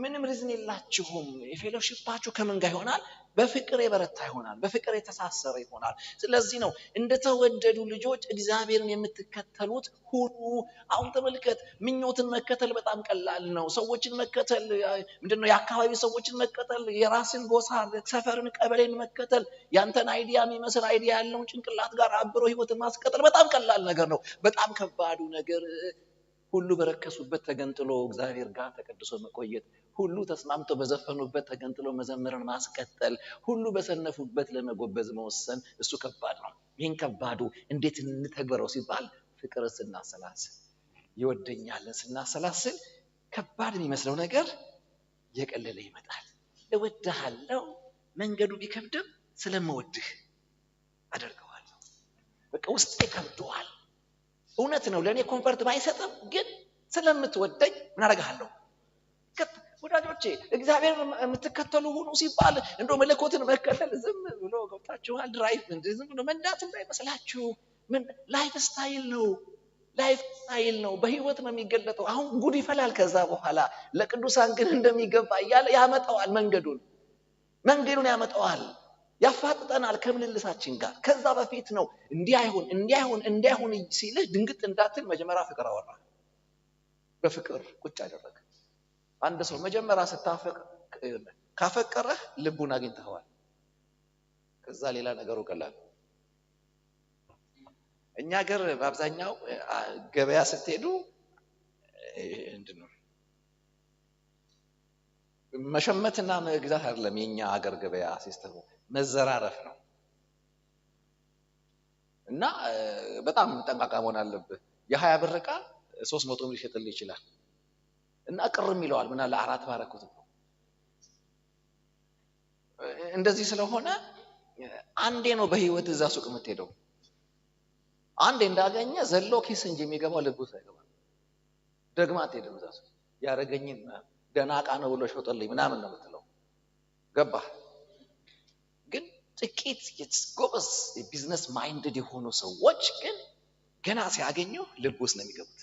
ምንም ሪዝን የላችሁም። የፌሎሺፓችሁ ከምን ጋር ይሆናል? በፍቅር የበረታ ይሆናል። በፍቅር የተሳሰረ ይሆናል። ስለዚህ ነው እንደተወደዱ ልጆች እግዚአብሔርን የምትከተሉት ሁሉ። አሁን ተመልከት፣ ምኞትን መከተል በጣም ቀላል ነው። ሰዎችን መከተል ምንድነው? የአካባቢ ሰዎችን መከተል፣ የራስን ጎሳ፣ ሰፈርን፣ ቀበሌን መከተል፣ ያንተን አይዲያ የሚመስል አይዲያ ያለውን ጭንቅላት ጋር አብሮ ህይወትን ማስቀጠል በጣም ቀላል ነገር ነው። በጣም ከባዱ ነገር ሁሉ በረከሱበት ተገንጥሎ እግዚአብሔር ጋር ተቀድሶ መቆየት፣ ሁሉ ተስማምቶ በዘፈኑበት ተገንጥሎ መዘመርን ማስቀጠል፣ ሁሉ በሰነፉበት ለመጎበዝ መወሰን፣ እሱ ከባድ ነው። ይህን ከባዱ እንዴት እንተግበረው ሲባል ፍቅርን ስናሰላስል፣ ይወደኛልን ስናሰላስል ከባድ የሚመስለው ነገር የቀለለ ይመጣል። እወድሃለሁ፣ መንገዱ ቢከብድም ስለምወድህ አደርገዋለሁ። በቃ ውስጤ ከብደዋል። እውነት ነው። ለእኔ ኮንፈርት ባይሰጥም ግን ስለምትወደኝ ምን አደርግሃለሁ? ወዳጆቼ እግዚአብሔር የምትከተሉ ሁኑ ሲባል እንደው መለኮትን መከተል ዝም ብሎ ገብታችኋል። ድራይቭ ዝም ብሎ መንዳት እንዳይመስላችሁ። ላይፍ ስታይል ነው። ላይፍ ስታይል ነው። በህይወት ነው የሚገለጠው። አሁን ጉድ ይፈላል ከዛ በኋላ። ለቅዱሳን ግን እንደሚገባ እያለ ያመጣዋል መንገዱን። መንገዱን ያመጣዋል፣ ያፋጥጠናል ከምልልሳችን ጋር። ከዛ በፊት ነው እንዲያይሆን ሲልህ ድንግጥ እንዳትል መጀመሪያ ፍቅር አወራ። በፍቅር ቁጭ አደረገ። አንድ ሰው መጀመሪያ ካፈቀረህ ልቡን አግኝተዋል። ከዛ ሌላ ነገሩ ቀላል። እኛ ሀገር በአብዛኛው ገበያ ስትሄዱ ምንድነው መሸመትና መግዛት አይደለም። የኛ ሀገር ገበያ ሲስተሙ መዘራረፍ ነው። እና በጣም ጠንቃቃ መሆን አለብህ። የ20 ብር ዕቃ 300 ብር ይሸጥልህ ይችላል። እና ቅርም ይለዋል ምን አለ 4 ባረኩት እኮ። እንደዚህ ስለሆነ አንዴ ነው በህይወት እዛ ሱቅ የምትሄደው። አንዴ እንዳገኘ ዘሎ ኪስ እንጂ የሚገባው ልቡ ሳይገባ ደግማ አትሄድም። እዛ ሱቅ ያረገኝን ደህና ዕቃ ነው ብሎ ሸጦልኝ ምናምን ነው የምትለው። ገባህ? ግን ጥቂት ጎበዝ የቢዝነስ ማይንድድ የሆኑ ሰዎች ግን ገና ሲያገኙ ልብ ውስጥ ነው የሚገቡት።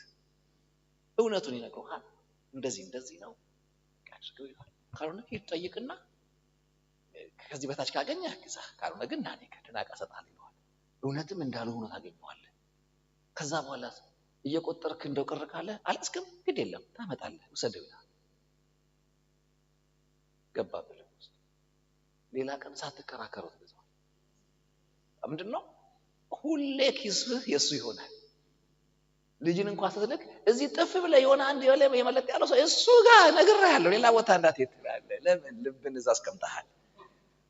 እውነቱን ይነግሩሃል። እንደዚህ ነው አድርገው ይላል። ካልሆነ ሂድ ጠይቅና ከዚህ በታች ካገኘህ ግዛ፣ ካልሆነ ግን ናኔ ከደህና ዕቃ እሰጥሃለሁ ይለዋል። እውነትም እንዳልሆነ ታገኘዋለህ። ከዛ በኋላ እየቆጠርክ እንደው ቅር ካለ አላስክም፣ ግድ የለም ታመጣለህ፣ ውሰደው ይላል። ገባህ? ሌላ ቀን ሳትከራከሩት ትገዛዋለህ። ምንድነው ሁሌ ኪስህ የሱ ይሆናል። ልጅን እንኳን ስትልክ እዚህ ጥፍ ብለህ የሆነ አንድ የመለጥ ያለው ሰው እሱ ጋር ነግሬሃለሁ፣ ሌላ ቦታ እንዳትሄድ ትላለህ። ለምን? ልብን እዛ አስቀምጠሃል።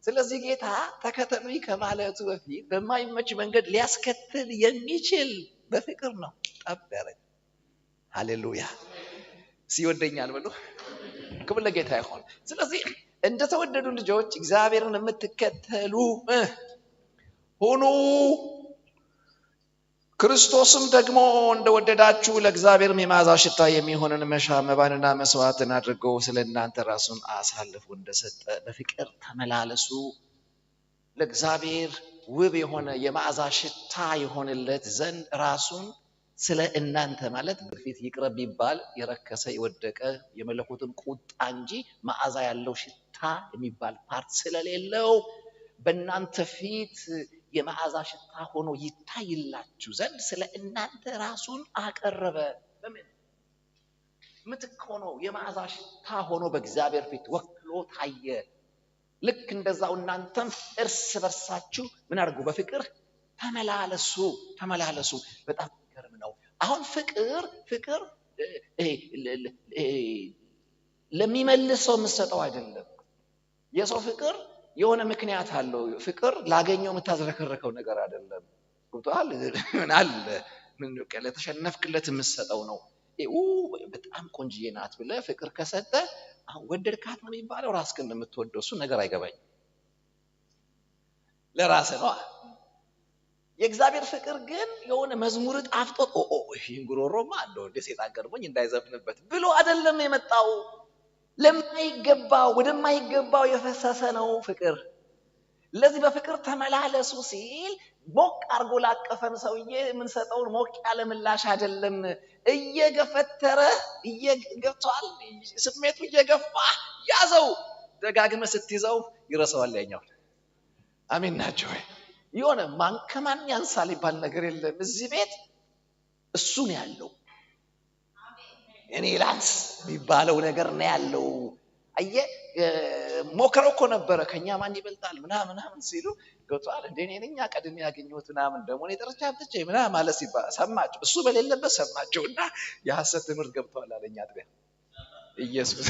ስለዚህ ጌታ ተከተሉኝ ከማለቱ በፊት በማይመች መንገድ ሊያስከትል የሚችል በፍቅር ነው ጠብ ያደረገ። ሃሌሉያ! ሲወደኛል ብሎ ክብር ለጌታ ይሁን። ስለዚህ እንደተወደዱ ልጆች እግዚአብሔርን የምትከተሉ ሁኑ። ክርስቶስም ደግሞ እንደወደዳችሁ ለእግዚአብሔር የመዓዛ ሽታ የሚሆንን መባንና መስዋዕትን አድርጎ ስለ እናንተ ራሱን አሳልፎ እንደሰጠ በፍቅር ተመላለሱ። ለእግዚአብሔር ውብ የሆነ የመዓዛ ሽታ የሆንለት ዘንድ ራሱን ስለ እናንተ ማለት በፊት ይቅረብ ቢባል የረከሰ የወደቀ የመለኮትን ቁጣ እንጂ መዓዛ ያለው ሽታ የሚባል ፓርት ስለሌለው በእናንተ ፊት የመዓዛ ሽታ ሆኖ ይታይላችሁ ዘንድ ስለ እናንተ ራሱን አቀረበ። በምን ምትክ ሆኖ የመዓዛ ሽታ ሆኖ በእግዚአብሔር ፊት ወክሎ ታየ። ልክ እንደዛው እናንተም እርስ በርሳችሁ ምን አድርጉ? በፍቅር ተመላለሱ። በጣም ገርም ነው። አሁን ፍቅር ለሚመልሰው የምትሰጠው አይደለም። የሰው ፍቅር የሆነ ምክንያት አለው። ፍቅር ላገኘው የምታዝረከረከው ነገር አይደለም። ቁጣል ምን አለ ምን ለተሸነፍክለት የምትሰጠው ነው። በጣም ቆንጅዬ ናት ብለህ ፍቅር ከሰጠ አሁን ወደድካት ነው የሚባለው። ራስህን እንደምትወደው እሱ ነገር አይገባኝ። ለራስህ ነው። የእግዚአብሔር ፍቅር ግን የሆነ መዝሙር ጣፍጦት ይሄን ጉሮሮማ እንደው እንደ ሰይጣን ገርሞኝ እንዳይዘፍንበት ብሎ አይደለም የመጣው። ወደማይገባው የፈሰሰ ነው ፍቅር። ለዚህ በፍቅር ተመላለሱ ሲል ሞቅ አርጎ ላቀፈን ሰውዬ የምንሰጠውን ሞቅ ያለ ምላሽ አይደለም። እየገፈተረ እየገብቷል፣ ስሜቱ እየገፋ ያዘው። ደጋግመህ ስትይዘው ይረሳዋል ያኛው። አሜን ናቸው። የሆነ ከማን ያንሳል ይባል ነገር የለም። እዚህ ቤት እሱ ነው ያለው። እኔ ላንስ የሚባለው ነገር ነው ያለው። አየህ ሞክረው እኮ ነበረ ከኛ ማን ይበልጣል ምናምን ሲሉ ገብቷል። እንደኔ ነኝ ቀድሜ ያገኘሁት ምናምን ደግሞ እኔ ጠርቻ አጥቼ ምናምን ማለት ሲባል ሰማቸው። እሱ በሌለበት ሰማቸውና የሐሰት ትምህርት ገብቷል አለኛ አጥቢያ ኢየሱስ።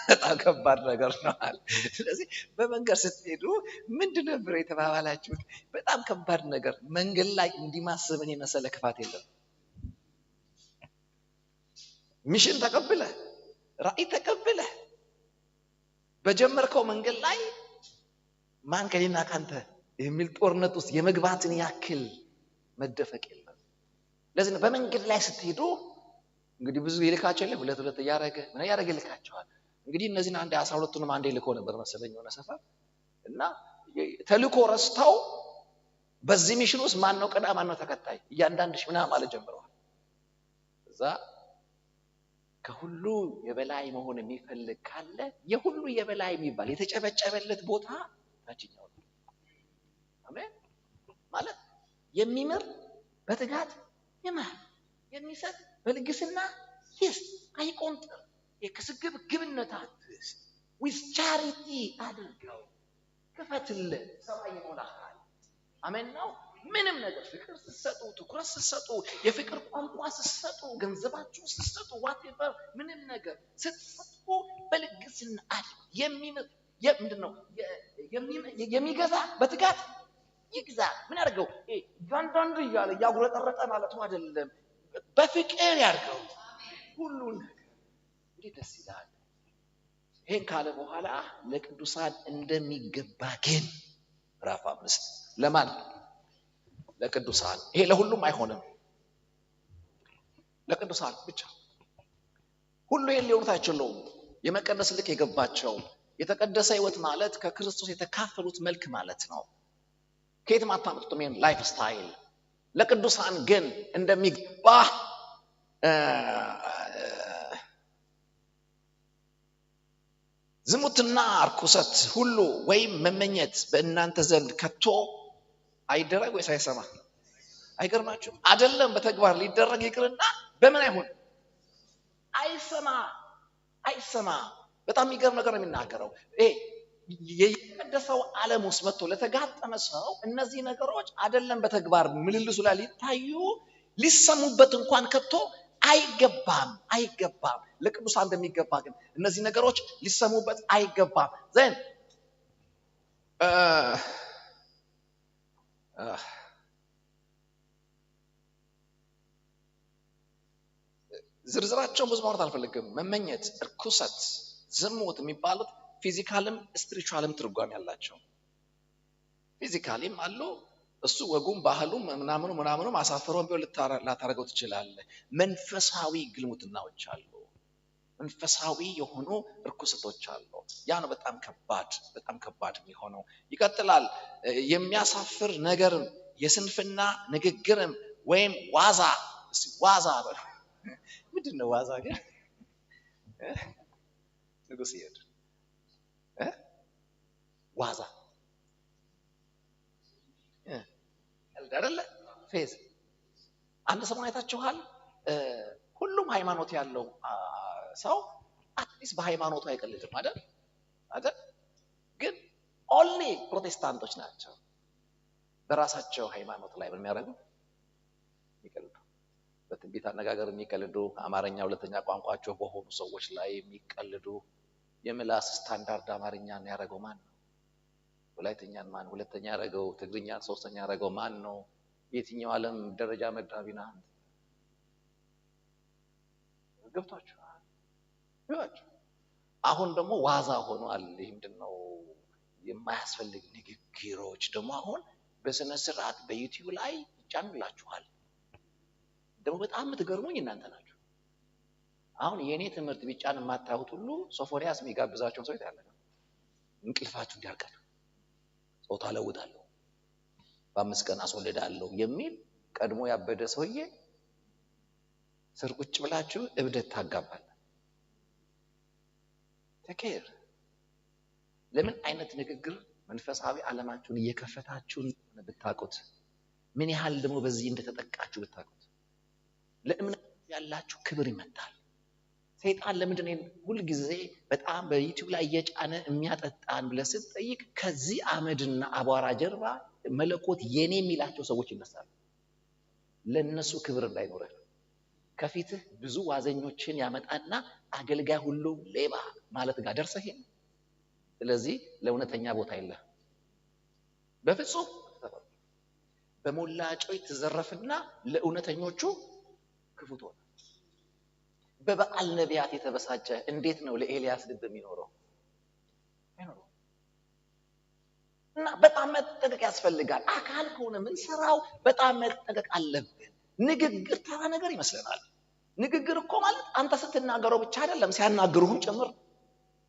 በጣም ከባድ ነገር ነው አለ። ስለዚህ በመንገድ ስትሄዱ ምንድን ነበር የተባባላችሁት? በጣም ከባድ ነገር። መንገድ ላይ እንዲማስብን የመሰለ ክፋት የለም። ሚሽን ተቀብለህ ራእይ ተቀብለህ በጀመርከው መንገድ ላይ ማን ከኔና ካንተ የሚል ጦርነት ውስጥ የመግባትን ያክል መደፈቅ የለም። ለዚህ ነው በመንገድ ላይ ስትሄዱ እንግዲህ ብዙ ይልካቸው የለም ሁለት እያደረገ ምን ያደርግ ይልካቸዋል። እንግዲህ እነዚህን አንድ 12ቱንም አንዴ ልኮ ነበር መሰለኝ የሆነ ሰፈር እና ተልኮ ረስተው በዚህ ሚሽን ውስጥ ማን ነው ቀዳሚ ማን ነው ተከታይ እያንዳንድሽ ምናምን ማለት ጀምረዋል። እዛ ከሁሉ የበላይ መሆን የሚፈልግ ካለ የሁሉ የበላይ የሚባል የተጨበጨበለት ቦታ ታችኛው ነው። አሜን። ማለት የሚምር በትጋት ይማር፣ የሚሰጥ በልግስና ይስጥ፣ አይቆንጥር፣ ከስግብግብነት አትስጥ፣ with charity አድርገው፣ ክፈትለት፣ ሰማይ ይሞላል። አሜን ነው። ምንም ነገር ፍቅር ስትሰጡ፣ ትኩረት ስትሰጡ፣ የፍቅር ቋንቋ ስትሰጡ፣ ገንዘባችሁ ስትሰጡ፣ whatever ምንም ነገር ስትሰጡ በልግስና አድርጉ። የሚምር ምንድነው የሚገዛ በትጋት ይግዛ። ምን ያርገው? ጋንዳንዱ እያለ ያጉረጠረጠ ማለት ነው አይደለም። በፍቅር ያርገው ሁሉን ነገር። እንዴት ደስ ይላል! ይሄን ካለ በኋላ ለቅዱሳን እንደሚገባ ግን ምዕራፍ 5 ለማን? ለቅዱሳን። ይሄ ለሁሉም አይሆንም፣ ለቅዱሳን ብቻ። ሁሉ ይሄን ሊሆኑት አይችሉም። የመቀደስ ልክ የገባቸው የተቀደሰ ህይወት ማለት ከክርስቶስ የተካፈሉት መልክ ማለት ነው። ከየት ማታመጡት ምን ላይፍ ስታይል። ለቅዱሳን ግን እንደሚገባ ዝሙትና ርኩሰት ሁሉ ወይም መመኘት በእናንተ ዘንድ ከቶ አይደረግ ወይስ አይሰማ? አይገርማችሁ? አይደለም በተግባር ሊደረግ ይቅርና በምን አይሆን? አይሰማ። በጣም የሚገርም ነገር ነው የሚናገረው። የቀደሰው ዓለም ውስጥ መጥቶ ለተጋጠመ ሰው እነዚህ ነገሮች አይደለም በተግባር ምልልሱ ላይ ሊታዩ ሊሰሙበት እንኳን ከቶ አይገባም። ለቅዱሳን እንደሚገባ ግን እነዚህ ነገሮች ሊሰሙበት አይገባም። ዘን ዝርዝራቸውን ብዙ ማውራት አልፈልግም። መመኘት፣ ርኩሰት፣ ዝሙት የሚባሉት ፊዚካልም ስፒሪቹዋልም ትርጓሜ ያላቸው። ፊዚካሊም አሉ፣ እሱ ወጉም ባህሉም ምናምኑ ማሳፈሩን ቢሆን ላታረገው ትችላለህ። መንፈሳዊ ግልሙትናዎች አሉ፣ መንፈሳዊ የሆኑ ርኩሰቶች አሉ። ያ ነው በጣም ከባድ የሚሆነው። ይቀጥላል። የሚያሳፍር ነገርም የስንፍና ንግግርም ወይም ዋዛ በሉ። ምንድን ነው ዋዛ ግን? ንጉስ ይሄድ ዋዛ አይደለ? ፌዝ አንድ ሰሞን አይታችኋል። ሁሉም ሃይማኖት ያለው ሰው አትሊስት በሃይማኖቱ አይቀልድም አይደል? ግን ኦንሊ ፕሮቴስታንቶች ናቸው በራሳቸው ሃይማኖት ላይ በሚያደርጉ የሚቀልዱ፣ በትንቢት አነጋገር የሚቀልዱ፣ አማርኛ ሁለተኛ ቋንቋቸው በሆኑ ሰዎች ላይ የሚቀልዱ። የምላስ ስታንዳርድ አማርኛን ያደረገው ማን ነው? ወላይተኛን ማን ሁለተኛ ያደረገው? ትግርኛን ሶስተኛ ያደረገው ማን ነው? የትኛው ዓለም ደረጃ መዳቢ ናት? ገብቷችኋል? አሁን ደግሞ ዋዛ ሆኗል። ይህ ምንድነው? የማያስፈልግ ንግግሮች ደግሞ አሁን በስነ ስርዓት በዩቲዩብ ላይ ይጫኑላችኋል። ደግሞ በጣም የምትገርሙኝ እናንተ ናችሁ። አሁን የኔ ትምህርት ቢጫን የማታዩት ሁሉ ሶፎንያስ የሚጋብዛቸውን ሰው ያለ ነው። እንቅልፋችሁ እንዲያርቃችሁ ጾታ ለውጣለሁ፣ በ5 ቀን አስወልዳለሁ የሚል ቀድሞ ያበደ ሰውዬ ስር ቁጭ ብላችሁ እብደት ታጋባለ። ተከር ለምን አይነት ንግግር መንፈሳዊ ዓለማችሁን እየከፈታችሁ ብታውቁት፣ ምን ያህል ደግሞ በዚህ እንደተጠቃችሁ ብታውቁት። ለእምነት ያላችሁ ክብር ይመጣል። ሰይጣን ለምንድን ነው ሁሉ ጊዜ በጣም በዩቲዩብ ላይ እየጫነ የሚያጠጣን ብለህ ስትጠይቅ፣ ከዚህ አመድና አቧራ ጀርባ መለኮት የኔ የሚላቸው ሰዎች ይነሳሉ። ለነሱ ክብር እንዳይኖርህ ከፊትህ ብዙ ዋዘኞችን ያመጣና አገልጋይ ሁሉ ሌባ ማለት ጋር ደርሰህ። ስለዚህ ለእውነተኛ ቦታ የለህ በፍጹም። በሞላጮች ትዘረፍና ለእውነተኞቹ ክፉ ትሆናለህ። በበዓል ነቢያት የተበሳጨ እንዴት ነው ለኤልያስ ልብ የሚኖረው? እና በጣም መጠንቀቅ ያስፈልጋል። አካል ከሆነ ምን ሰራው በጣም መጠንቀቅ አለብን። ንግግር ተራ ነገር ይመስለናል። ንግግር እኮ ማለት አንተ ስትናገረው ብቻ አይደለም ሲያናግሩህም ጭምር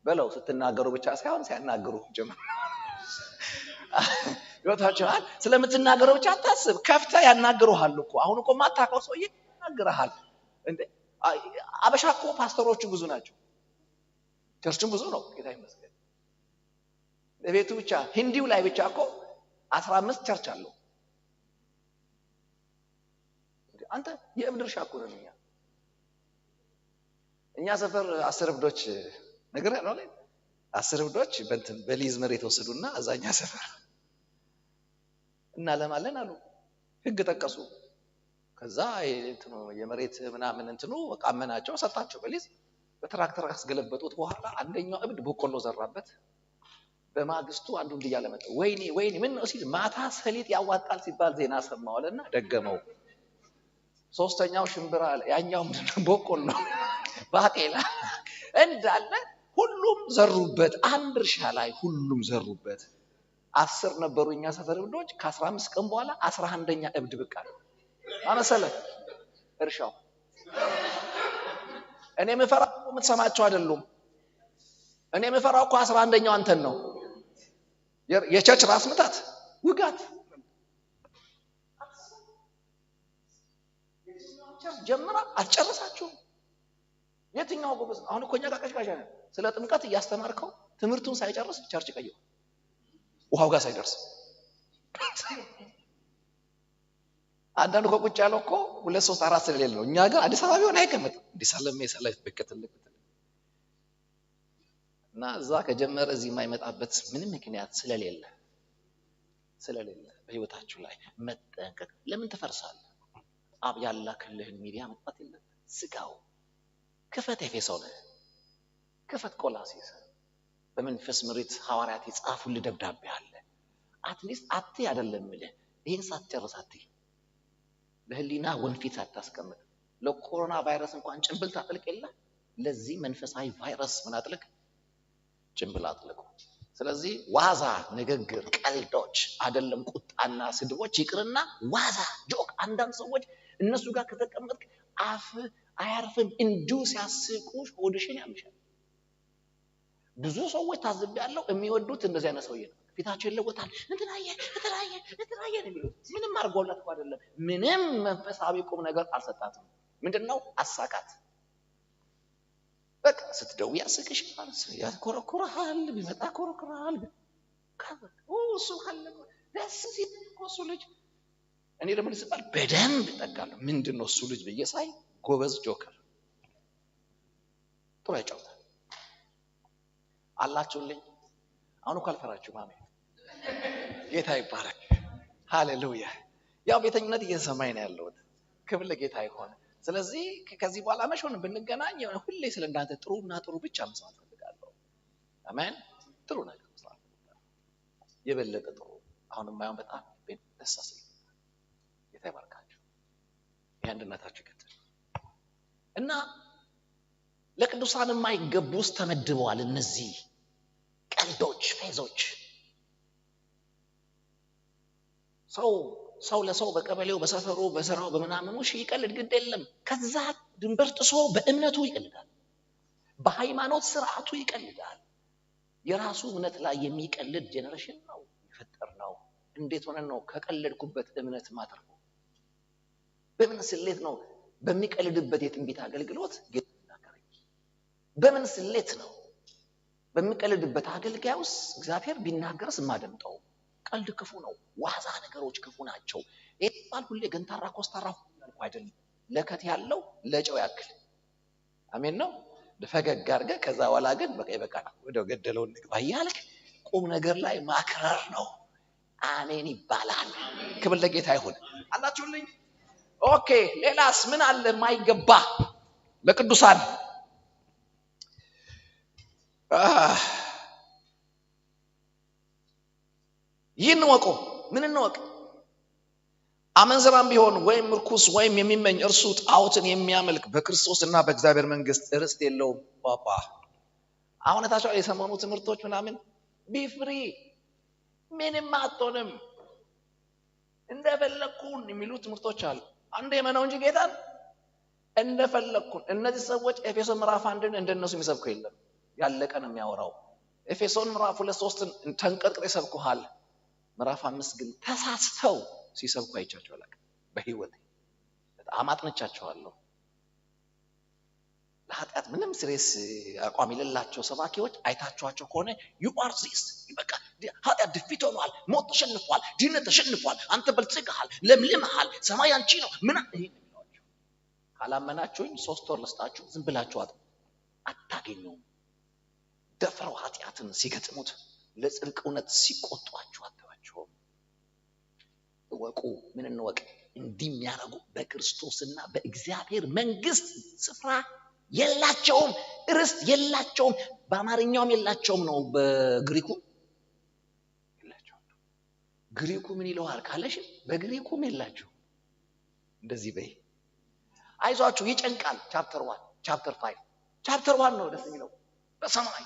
በለው። ስትናገረው ብቻ ሳይሆን ሲያናግሩህም ጭምር ይወታችኋል። ስለምትናገረው ብቻ አታስብ። ከፍተህ ያናግሩሃል እኮ። አሁን እኮ ማታውቀው ሰውዬ ያናግርሃል እንዴ። አበሻ እኮ ፓስተሮቹ ብዙ ናቸው፣ ቸርቹም ብዙ ነው። ጌታ ይመስገን። ለቤቱ ብቻ ሂንዲው ላይ ብቻ እኮ 15 ቸርች አለው። አንተ የእብድ እርሻ እኮ ነን እኛ ሰፈር 10 እብዶች ነገር ያለው ላይ 10 እብዶች በሊዝ መሬት ወሰዱና አዛኛ ሰፈር እናለማለን አሉ። ህግ ጠቀሱ። ከዛ የመሬት ምናምን በቃ አመናቸው፣ ሰጣቸው በሊዝ። በትራክተር አስገለበጡት። በኋላ አንደኛው እብድ በቆሎ ዘራበት። በማግስቱ አንዱ እንዲያለ መጣ። ወይኔ ምን ነው ሲል ማታ ሰሊጥ ያዋጣል ሲባል ዜና ሰማዋልና ደገመው። ሶስተኛው ሽምብራ አለ፣ ያኛው ምንድነው በቆሎ ባቄላ እንዳለ ሁሉም ዘሩበት። አንድ እርሻ ላይ ሁሉም ዘሩበት። 10 ነበሩ እኛ ሰፈር እብዶች። ከ15 ቀን በኋላ 11ኛ እብድ ብቅ አለ። አመሰለ እርሻው። እኔ የምፈራው የምትሰማቸው አይደሉም። እኔ የምፈራው እኮ 11ኛው አንተን ነው። የቸርች ራስ ምታት ውጋት ጀምራ አልጨረሳችሁም። የትኛው ጎበዝ? አሁን እኮ እኛ ጋር ቀሽቃሻ ነው። ስለ ጥምቀት እያስተማርከው ትምህርቱን ሳይጨርስ ቸርች ቀየው፣ ውሃው ጋር ሳይደርስ። አንዳንዱ ከቁጭ ያለው እኮ 2 3 4 ስለሌለ ነው። እኛ ጋር አዲስ አበባ ቢሆን አይቀመጥም። አዲስ አለም የሰላይ በከተልክ እና እዛ ከጀመረ እዚህ የማይመጣበት ምንም ምክንያት ስለሌለ በህይወታችሁ ላይ መጠንቀቅ። ለምን ትፈርሳለህ? አብ ያላክልህን ሚዲያ መጥፋት የለም። ስጋው ክፈት፣ ኤፌሶን ክፈት፣ ቆላስይስ በመንፈስ ምሪት ሐዋርያት የጻፉልህ ደብዳቤ አለ። አትሊስት አይደለም ምልህ ይሄን ሳትጨርስ ለህሊና ወንፊት አታስቀምጥ። ለኮሮና ቫይረስ እንኳን ጭንብል ታጥልቅ የለ። ለዚህ መንፈሳዊ ቫይረስ ምን አጥልቅ? ጭንብል አጥልቁ። ስለዚህ ዋዛ ንግግር፣ ቀልዶች አይደለም ቁጣና ስድቦች ይቅርና ዋዛ ጆክ። አንዳንድ ሰዎች እነሱ ጋር ከተቀመጥክ አፍ አያርፍም። እንዱ ሲያስቁ ሆድሽን ያምሻል። ብዙ ሰዎች ታዝቤያለሁ፣ የሚወዱት እንደዚህ አይነት ሰውዬ ነው። ፊታቸው ይለወጣል። እንትናየ ነው የሚሉት። ምንም አርጎላት አይደለም። ምንም መንፈሳዊ ቁም ነገር አልሰጣትም። ምንድነው? አሳቃት። በቃ ስትደው ያስቅሻል፣ ያኮረኩራል፣ ቢመጣ ኮረኩራል። እሱ ካለ ደስ ሲል እሱ ልጅ እኔ ደግሞ ልስባል በደንብ እጠጋለሁ። ምንድነው እሱ ልጅ ብዬ ሳይ ጎበዝ ጆከር ጥሩ ያጫውታል አላችሁልኝ። አሁን እኮ አልፈራችሁም። አሜን፣ ጌታ ይባረክ። ሃሌሉያ። ያው ቤተኝነት እየሰማኝ ነው ያለሁት። ክብር ለጌታ ይሁን። ስለዚህ ከዚህ በኋላ መሾን ብንገናኝ ሁሌ ስለ እናንተ ጥሩ ብቻ መስማት ፈልጋለሁ። አሜን። ጥሩ ነገር መስማት ፈልጋለሁ፣ የበለጠ ጥሩ። አሁን የማይሆን በጣም ደስ አሰኝ። ጌታ ይባርካችሁ። የአንድነታችሁ ይቀጥል እና ለቅዱሳን የማይገቡ ውስጥ ተመድበዋል እነዚህ ቀልዶች፣ ፌዞች። ሰው ለሰው በቀበሌው በሰፈሩ በስራው በመናምኑ ይቀልድ፣ ግድ የለም። ከዛ ድንበር ጥሶ በእምነቱ ይቀልዳል፣ በሃይማኖት ስርዓቱ ይቀልዳል። የራሱ እምነት ላይ የሚቀልድ ጄነሬሽን ነው የፈጠርነው። እንዴት ሆነን ነው ከቀለድኩበት እምነት ማተርፈው? በምን ስሌት ነው በሚቀልድበት የትንቢት አገልግሎት ጌታ ይናገረኝ? በምን ስሌት ነው በሚቀልድበት አገልጋይ ውስጥ እግዚአብሔር ቢናገርስ የማደምጠው? ቀልድ ክፉ ነው። ዋዛ ነገሮች ክፉ ናቸው። ይባል ሁሌ ገንታራ ኮስታራ ያልኩ አይደለም። ለከት ያለው ለጨው ያክል። አሜን ነው። ፈገግ አድርገህ ከዛ በኋላ ግን በቃ ወደ ገደለው እንግባ እያልክ ቁም ነገር ላይ ማክረር ነው። አሜን ይባላል። ክብር ለጌታ ይሁን። አላችሁልኝ? ኦኬ። ሌላስ ምን አለ የማይገባ ለቅዱሳን? ይህን ወቁ። ምን እንወቅ? አመንዝራም ቢሆን ወይም ርኩስ ወይም የሚመኝ እርሱ ጣዖትን የሚያመልክ በክርስቶስና በእግዚአብሔር መንግስት ርስት የለውም። ፓፓ አሁን ታቻው የሰሞኑ ትምህርቶች ምናምን ቢፍሪ ምንም አትሆንም እንደፈለኩን የሚሉ ትምህርቶች አሉ። አንዴ የመነው እንጂ ጌታን እንደፈለኩን። እነዚህ ሰዎች ኤፌሶን ምዕራፍ 1 እንደነሱ የሚሰብኩ የለም። ያለቀ ነው የሚያወራው። ኤፌሶን ምዕራፍ 2-3 ተንቀጥቅጥ ይሰብኩሃል። ምዕራፍ 5 ግን ተሳስተው ሲሰብኩ አይቻቸው አላውቅም። በህይወቴ በጣም አጥንቻቸዋለሁ። ለኃጢአት ምንም ስሬስ አቋም የሌላቸው ሰባኪዎች አይታችኋቸው ከሆነ you are this በቃ ኃጢአት ድፊት ሆኗል፣ ሞት ተሸንፏል፣ ድህነት ተሸንፏል፣ አንተ በልጽገሃል፣ ለምልመሃል፣ ሰማይ አንቺ ነው ምን ይላችሁ። ካላመናችሁኝ 3 ወር ልስጣችሁ፣ ዝም ብላችሁ አታገኙም። ደፍረው ኃጢአትን ሲገጥሙት ለጽድቅ እውነት ሲቆጧችሁ አታዋቸውም። እወቁ። ምን እንወቅ? እንዲህ የሚያደርጉ በክርስቶስና በእግዚአብሔር መንግስት ስፍራ የላቸውም፣ ርስት የላቸውም። በአማርኛውም የላቸውም ነው፣ በግሪኩ የላቸውም። ግሪኩ ምን ይለዋል ካለሽ በግሪኩም የላቸውም። እንደዚህ በይ አይዟችሁ፣ ይጨንቃል። ቻፕተር 1 ቻፕተር 5 ቻፕተር 1 ነው ደስ የሚለው። በሰማይ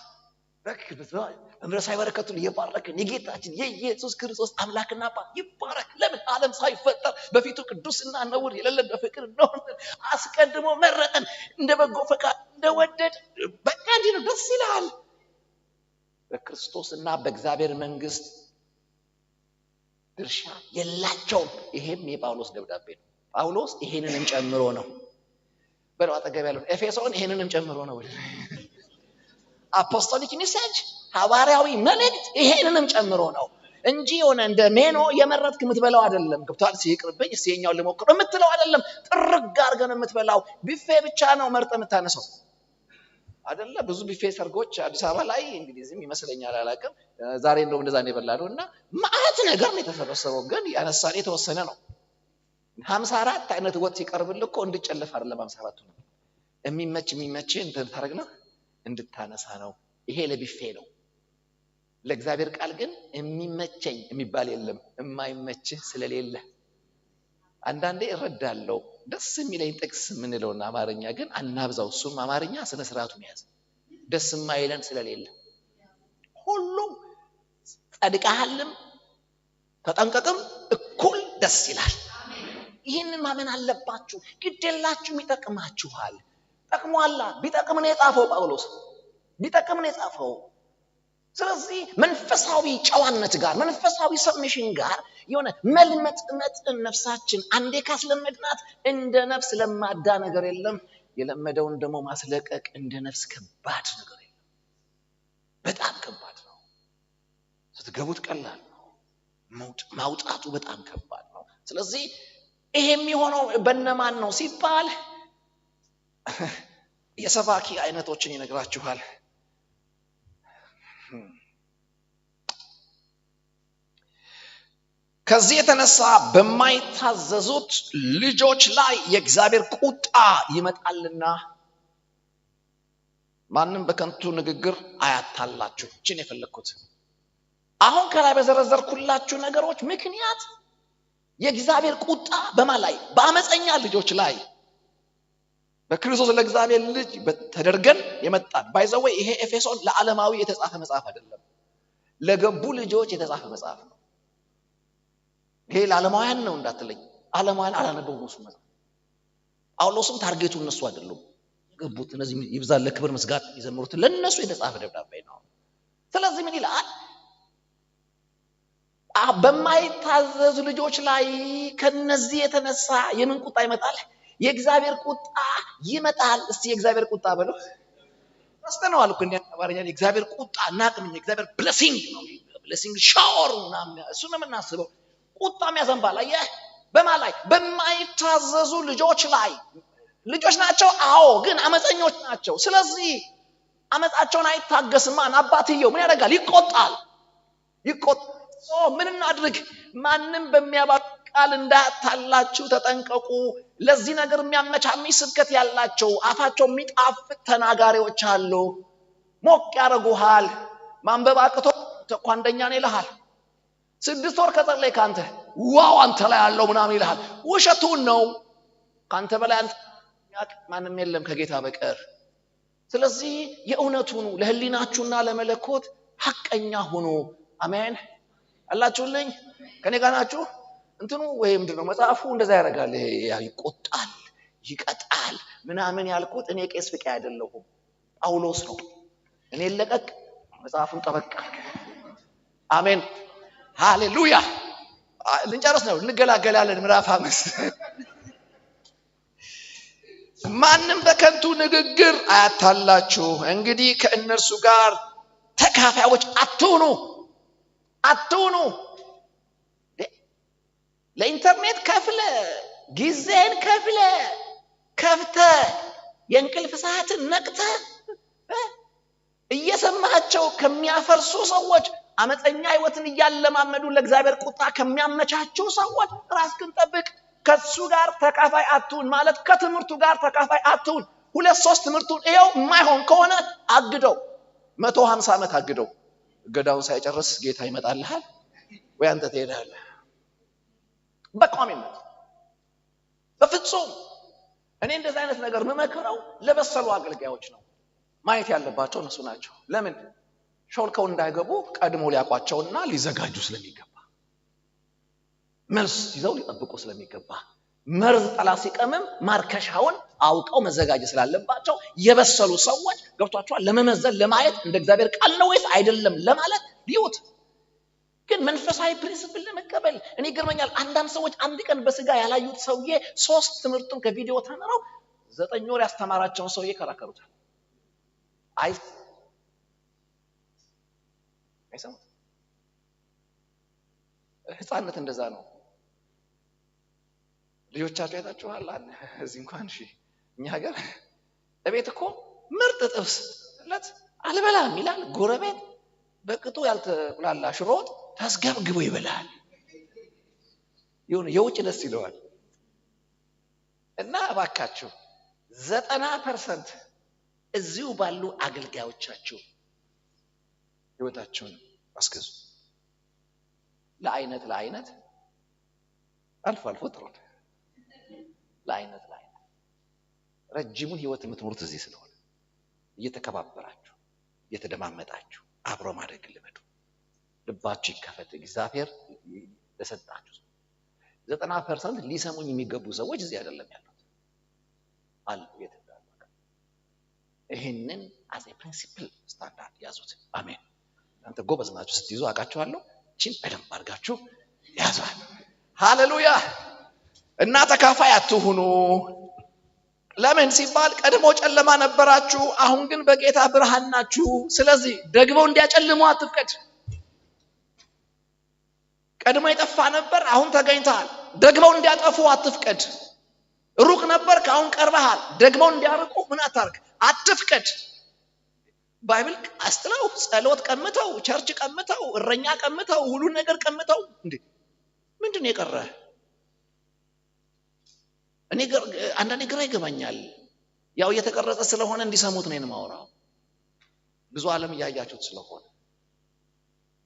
በመንፈሳዊ በረከቱን እየባረክን የጌታችን የኢየሱስ ክርስቶስ አምላክና አባት ይባረክ። ለምን ዓለም ሳይፈጠር በፊቱ ቅዱስና ነውር የሌለን በፍቅር እንደሆነ አስቀድሞ መረጠን፣ እንደ በጎ ፈቃድ እንደወደደ። በቃ እንዲህ ነው፣ ደስ ይላል። በክርስቶስና በእግዚአብሔር መንግስት ድርሻ የላቸውም። ይሄም የጳውሎስ ደብዳቤ ነው። ጳውሎስ ይሄንንም ጨምሮ ነው በለው አጠገብ ያለው ኤፌሶን ይሄንንም ጨምሮ ነው። አፖስቶሊክ ሜሴጅ ሐዋርያዊ መልእክት ይሄንንም ጨምሮ ነው እንጂ የሆነ እንደ ሜኖ የመረጥክ የምትበላው አይደለም። ገብቷል? ሲቅርብኝ ሲኛው ልሞክረው የምትለው አይደለም። ጥርግ አድርገን የምትበላው ቢፌ ብቻ ነው መርጠ የምታነሳው አይደለ? ብዙ ቢፌ ሰርጎች አዲስ አበባ ላይ እንግዲህም ይመስለኛል አላውቅም። ዛሬ እንደውም እንደዛ ነው የበላነው እና ማአት ነገር ነው የተሰበሰበው፣ ግን ያነሳን የተወሰነ ነው። 54 አይነት ወጥ ሲቀርብልህ እኮ እንድጨልፍ አይደለም 54 ነው የሚመች እንትን ታረግና እንድታነሳ ነው። ይሄ ለቢፌ ነው። ለእግዚአብሔር ቃል ግን የሚመቸኝ የሚባል የለም፣ የማይመችህ ስለሌለ። አንዳንዴ እረዳለሁ ደስ የሚለኝ ጥቅስ ምንለውና አማርኛ ግን አናብዛው። እሱም አማርኛ ስነ ስርዓቱን ያዝ። ደስ የማይለን ስለሌለ ሁሉም ጸድቀሃልም ተጠንቀቅም እኩል ደስ ይላል። ይህንን ማመን አለባችሁ። ግዴላችሁም ይጠቅማችኋል። ጠቅሟላ። ቢጠቅም ነው የጻፈው ጳውሎስ፣ ቢጠቅም ነው የጻፈው። ስለዚህ መንፈሳዊ ጨዋነት ጋር መንፈሳዊ ሰብሚሽን ጋር የሆነ መልመጥመጥ ነፍሳችን አንዴ ካስለመድናት እንደ ነፍስ ለማዳ ነገር የለም። የለመደውን ደግሞ ማስለቀቅ እንደ ነፍስ ከባድ ነገር የለም። በጣም ከባድ ነው። ስትገቡት ቀላል ነው፣ ማውጣቱ በጣም ከባድ ነው። ስለዚህ ይሄ የሚሆነው በእነማን ነው ሲባል የሰባኪ አይነቶችን ይነግራችኋል። ከዚህ የተነሳ በማይታዘዙት ልጆች ላይ የእግዚአብሔር ቁጣ ይመጣልና ማንም በከንቱ ንግግር አያታላችሁ። እቺን የፈለኩት አሁን ከላይ በዘረዘርኩላችሁ ነገሮች ምክንያት የእግዚአብሔር ቁጣ በማን ላይ? በአመፀኛ ልጆች ላይ። በክርስቶስ ለእግዚአብሔር ልጅ ተደርገን የመጣን ባይዘው ይሄ ኤፌሶን ለዓለማዊ የተጻፈ መጽሐፍ አይደለም፣ ለገቡ ልጆች የተጻፈ መጽሐፍ ነው። ይሄ ለዓለማውያን ነው እንዳትለኝ። ዓለማውያን አላነበቡም እሱ መጽሐፍ። ጳውሎስም ታርጌቱ እነሱ አይደሉም፣ ገቡት። እነዚህ ይብዛል ለክብር ምስጋና ይዘምሩት ለነሱ የተጻፈ ደብዳቤ ነው። ስለዚህ ምን ይላል? በማይታዘዙ ልጆች ላይ ከነዚህ የተነሳ የምን ቁጣ ይመጣል? የእግዚአብሔር ቁጣ ይመጣል። እስቲ የእግዚአብሔር ቁጣ በለው። አስተነዋል እኮ እንዴ አባሪያ የእግዚአብሔር ቁጣ ናቅም። የእግዚአብሔር ብሌሲንግ ነው፣ ብሌሲንግ ሻወር ነው። እሱ ነው የምናስበው። ቁጣም ያዘንባል። አየህ፣ በማን ላይ? በማይታዘዙ ልጆች ላይ። ልጆች ናቸው፣ አዎ፣ ግን አመፀኞች ናቸው። ስለዚህ አመፃቸውን አይታገስም። ማን? አባትየው ምን ያደርጋል? ይቆጣል። ምን እናድርግ? ማንም በሚያባቅ ቃል እንዳታላችሁ ተጠንቀቁ። ለዚህ ነገር የሚያመቻምች ስብከት ያላቸው አፋቸው የሚጣፍጥ ተናጋሪዎች አሉ። ሞቅ ያደርጉሃል። ማንበብ አቅቶ ተኳንደኛ ነው ይልሃል። 6 ወር ከጸለይ ካንተ ዋው አንተ ላይ ያለው ምናምን ይልሃል። ውሸቱን ነው። ካንተ በላይ አንተ ማንም የለም ከጌታ በቀር። ስለዚህ የእውነቱን ለህሊናችሁና ለመለኮት ሐቀኛ ሁኑ። አሜን አላችሁልኝ? ከኔ ጋር ናችሁ? እንትኑ ወይ ምንድነው መጽሐፉ እንደዛ ያደርጋል። ይቆጣል፣ ይቀጣል ምናምን ያልኩት እኔ ቄስ ፍቄ አይደለሁም፣ ጳውሎስ ነው። እኔ ለቀቅ መጽሐፉን ጠበቅ። አሜን ሃሌሉያ። ልንጨርስ ነው፣ እንገላገላለን። ምዕራፍ 5 ማንም በከንቱ ንግግር አያታላችሁ። እንግዲህ ከእነርሱ ጋር ተካፋዮች አትሁኑ። ለኢንተርኔት ከፍለ ጊዜን ከፍተ የእንቅልፍ ሰዓትን ነቅተ እየሰማቸው ከሚያፈርሱ ሰዎች አመፀኛ ህይወትን እያለማመዱ ለእግዚአብሔር ቁጣ ከሚያመቻቹ ሰዎች ራስህን ጠብቅ። ከሱ ጋር ተካፋይ አትሁን ማለት ከትምህርቱ ጋር ተካፋይ አትሁን። 2-3 ትምህርቱን ይኸው የማይሆን ከሆነ አግደው 150 ዓመት አግደው። እገዳውን ሳይጨርስ ጌታ ይመጣልሃል ወይ አንተ ትሄዳለህ። በቋሚነት በፍጹም እኔ እንደዚህ አይነት ነገር መመክረው ለበሰሉ አገልጋዮች ነው። ማየት ያለባቸው እነሱ ናቸው። ለምን ሾልከው እንዳይገቡ ቀድሞ ሊያቋቸውና ሊዘጋጁ ስለሚገባ መልስ ይዘው ሊጠብቁ ስለሚገባ መርዝ ጠላት ሲቀምም ማርከሻውን አውቀው መዘጋጀት ስላለባቸው የበሰሉ ሰዎች ገብቷቸዋል። ለመመዘን ለማየት እንደ እግዚአብሔር ቃል ነው ወይስ አይደለም ለማለት ሊውት ግን መንፈሳዊ ፕሪንሲፕል ለመቀበል እኔ ይገርመኛል። አንዳንድ ሰዎች አንድ ቀን በስጋ ያላዩት ሰውዬ 3 ትምህርቱን ከቪዲዮ ተምረው 9 ወር ያስተማራቸውን ሰውዬ ከራከሩታል። አይሰሙት። ህፃነት እንደዛ ነው። ልጆቻቸው አይታችኋል። እዚህ እንኳን እኛ ሀገር እቤት እኮ ምርጥ ጥብስ ለት አልበላም ይላል። ጎረቤት በቅጡ ያልተቁላላ ሽሮ ወጥ ታስገብግቦ ይበላል። የውጭ ደስ ይለዋል። እና እባካችሁ 90% እዚሁ ባሉ አገልጋዮቻችሁ ህይወታቸውን አስገዙ። ለአይነት አልፎ ጥሩ ለአይነት ረጅሙን ህይወት የምትኖሩት እዚህ ስለሆነ እየተከባበራችሁ እየተደማመጣችሁ አብሮ ማድረግ ልመዱ። ልባችሁ ይከፈት። እግዚአብሔር ለሰጣችሁ 90% ሊሰሙኝ የሚገቡ ሰዎች እዚህ አይደለም ያሉት አሉ የተዳሉ። ይሄንን as a principle ስታንዳርድ ያዙት። አሜን። አንተ ጎበዝ ናችሁ ስትይዙ አውቃችኋለሁ። እቺን በደንብ አድርጋችሁ ያዟል። ሃሌሉያ። እና ተካፋይ አትሁኑ። ለምን ሲባል ቀድሞ ጨለማ ነበራችሁ፣ አሁን ግን በጌታ ብርሃን ናችሁ። ስለዚህ ደግሞ እንዲያጨልሙ አትፍቀድ። ቀድሞ የጠፋ ነበር፣ አሁን ተገኝተሃል። ደግሞ እንዲያጠፉ አትፍቀድ። ሩቅ ነበር፣ አሁን ቀርበሃል። ደግሞ እንዲያርቁ ምን አታርግ፣ አትፍቀድ። ባይብል አስተላው ጸሎት ቀምተው፣ ቸርች ቀምተው፣ እረኛ ቀምተው፣ ሁሉ ነገር ቀምተው እንዴ ምንድነው የቀረ? እኔ አንዳንዴ ግራ ይገባኛል። ያው እየተቀረጸ ስለሆነ እንዲሰሙት ነው የማወራው። ብዙ ዓለም እያያችሁት ስለሆነ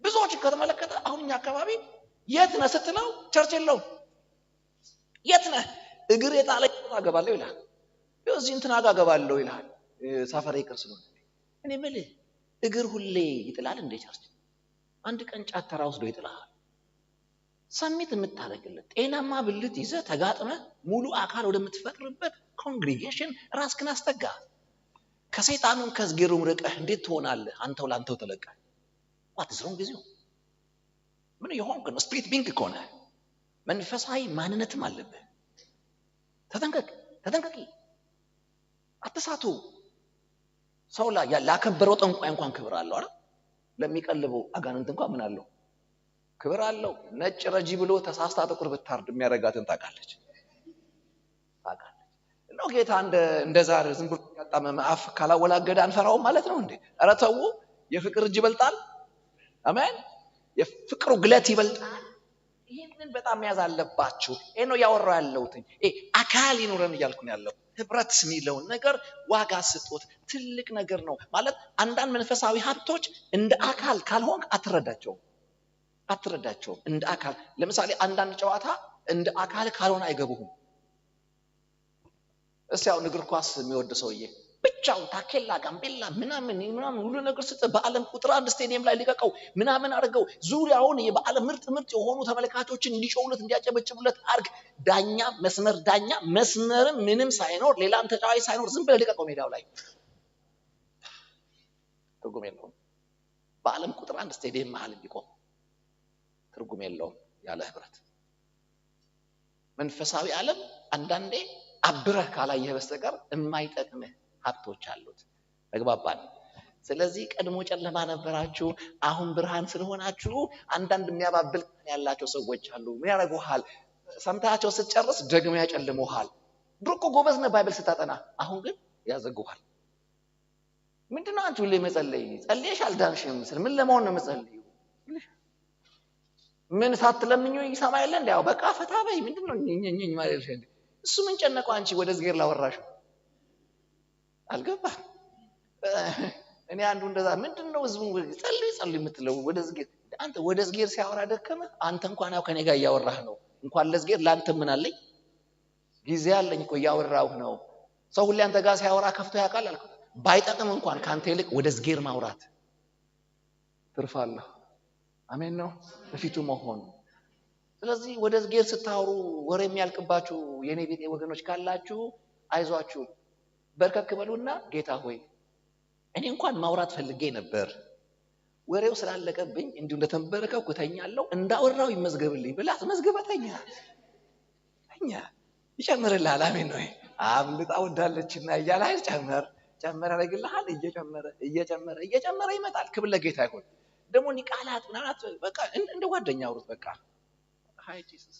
ብዙዎች ከተመለከተ አሁን እኛ አካባቢ የት ነህ ስትለው ቸርች የለውም። የት ነህ? እግር የጣለ አገባለሁ ይላል። እዚህ እንትና ጋር አገባለሁ ይላል። ሳፈሬ ቅርስ ነው። እኔ የምልህ እግር ሁሌ ይጥላል እንደ ቸርች? አንድ ቀን ጫት ተራ ወስዶ ይጥላል። ሰሚት የምታደርግለት ጤናማ ብልት ይዘህ ተጋጥመህ ሙሉ አካል ወደምትፈጥርበት ኮንግሪጌሽን ራስህን አስጠጋ። ከሰይጣኑም ከዝጌሩም ርቀህ እንዴት ትሆናለህ? አንተው ላንተው ተለቀህ ዋትዝሮን ጊዜው ምን ይሆንክ ነው? ስፒሪት ቢንግ ከሆነ መንፈሳዊ ማንነትም አለብህ። ተጠንቀቂ፣ አትሳቱ። ሰው ላከበረው ጠንቋይ እንኳን ክብር አለው አይደል? ለሚቀልበው አጋንንት እንኳን ምን አለው? ክብር አለው። ነጭ ረጂ ብሎ ተሳስታ ጥቁር ብታርድ የሚያረጋትን ታውቃለች። ነው ጌታ እንደዛ ዝም ብሎ ያጣመመ አፍ ካላወላገደ አንፈራው ማለት ነው እንዴ? ኧረ ተው። የፍቅር እጅ ይበልጣል። አሜን። የፍቅሩ ግለት ይበልጣል። ይሄንን በጣም ያዝ አለባችሁ። ይሄ ነው ያወራው ያለሁት። አካል ይኖረን እያልኩ ነው ያለው። ህብረት የሚለውን ነገር ዋጋ ስጡት። ትልቅ ነገር ነው ማለት። አንዳንድ መንፈሳዊ ሀብቶች እንደ አካል ካልሆንክ አትረዳቸውም። እንደ አካል ለምሳሌ አንዳንድ ጨዋታ እንደ አካል ካልሆነ አይገቡህም። እስቲ አሁን እግር ኳስ የሚወድ ሰውዬ ብቻውን ታኬላ ጋምቤላ ምናምን ሁሉ ነገር ስጥ በዓለም ቁጥር 1 ስቴዲየም ላይ ሊቀቀው ምናምን አድርገው ዙሪያውን የበዓለም ምርጥ የሆኑ ተመልካቾችን እንዲጮውለት እንዲያጨበጭቡለት አርግ። ዳኛ መስመርም ምንም ሳይኖር ሌላም ተጫዋች ሳይኖር ዝም ብለህ ሊቀቀው ሜዳው ላይ። ትርጉም የለውም። በዓለም ቁጥር 1 ስቴዲየም መሃል እንዲቆም ትርጉም የለውም ያለ ህብረት። መንፈሳዊ ዓለም አንዳንዴ አብረህ ካላየህ በስተቀር የማይጠቅምህ ሀብቶች አሉት። ተግባባን? ስለዚህ ቀድሞ ጨለማ ነበራችሁ፣ አሁን ብርሃን ስለሆናችሁ አንዳንድ የሚያባብል ያላቸው ሰዎች አሉ። ምን ያደርጉሃል? ሰምታቸው ስትጨርስ ደግሞ ያጨልሙሃል። ድሮ እኮ ጎበዝ ነህ ባይብል ስታጠና፣ አሁን ግን ያዘጉሃል። ምንድነው አንቺ ሁሌ መጸለይ? ጸልየሽ አልዳንሽም ምስል ምን ለመሆን ነው መጸለዩ? ምን ሳትለምኙ ይሰማ የለ እንዴ? ያው በቃ ፈታ በይ። ምንድነው ኝኝኝ ማለት እንዴ? እሱ ምን ጨነቀው? አንቺ ወደ ዝጌር ላወራሽ አልገባ። እኔ አንዱ እንደዛ ምንድነው ህዝቡ ጸልይ ጸልይ የምትለው ወደ ዝጌር? አንተ ወደ ዝጌር ሲያወራ ደከመ። አንተ እንኳን ያው ከኔ ጋር እያወራህ ነው። እንኳን ለዝጌር ላንተ ምን አለኝ? ጊዜ አለኝ እኮ እያወራሁ ነው። ሰው ሁሌ አንተ ጋር ሲያወራ ከፍቶ ያውቃል አልኩ። ባይጠቅም እንኳን ካንተ ይልቅ ወደ ዝጌር ማውራት ትርፋለህ። አሜን ነው በፊቱ መሆን። ስለዚህ ወደ ዝጌር ስታወሩ ወሬ የሚያልቅባችሁ የኔ ቤቴ ወገኖች ካላችሁ አይዟችሁ፣ በርከክ በሉና ጌታ ሆይ እኔ እንኳን ማውራት ፈልጌ ነበር፣ ወሬው ስላለቀብኝ እንዲሁ እንደተንበረከኩ ተኛለሁ፣ እንዳወራው ይመዝገብልኝ ብላት መዝገበተኛ ተኛ ይጨምርልሃል። አሜን ነው። አብልጣ ወዳለችና እያለ ጨመር ጨመረ ያደርግልሃል። እየጨመረ ይመጣል። ክብር ለጌታ ይሁን። ደግሞ ኒቃላት ምናላት በቃ እንደ ጓደኛ አውሩት። በቃ ሃይ ጂሰስ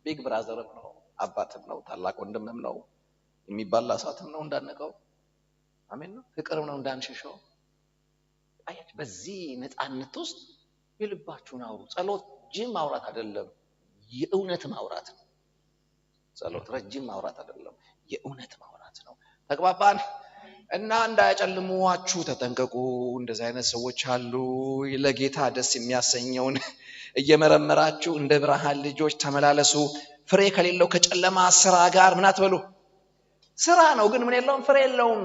ቢግ ብራዘርም ነው፣ አባትም ነው፣ ታላቅ ወንድምም ነው፣ የሚባላ ሰዓትም ነው እንዳነቀው። አሜን ነው። ፍቅርም ነው እንዳንሸሸው። አያችሁ፣ በዚህ ነፃነት ውስጥ የልባችሁን አውሩ። ጸሎት ጅም ማውራት አይደለም፣ የእውነት ማውራት ነው። ጸሎት ረጅም ማውራት አይደለም፣ የእውነት ማውራት ነው። ተግባባን? እና እንዳያጨልሙዋችሁ ተጠንቀቁ። እንደዚህ አይነት ሰዎች አሉ። ለጌታ ደስ የሚያሰኘውን እየመረመራችሁ እንደ ብርሃን ልጆች ተመላለሱ። ፍሬ ከሌለው ከጨለማ ስራ ጋር ምን አትበሉ። ስራ ነው ግን ምን የለውም፣ ፍሬ የለውም።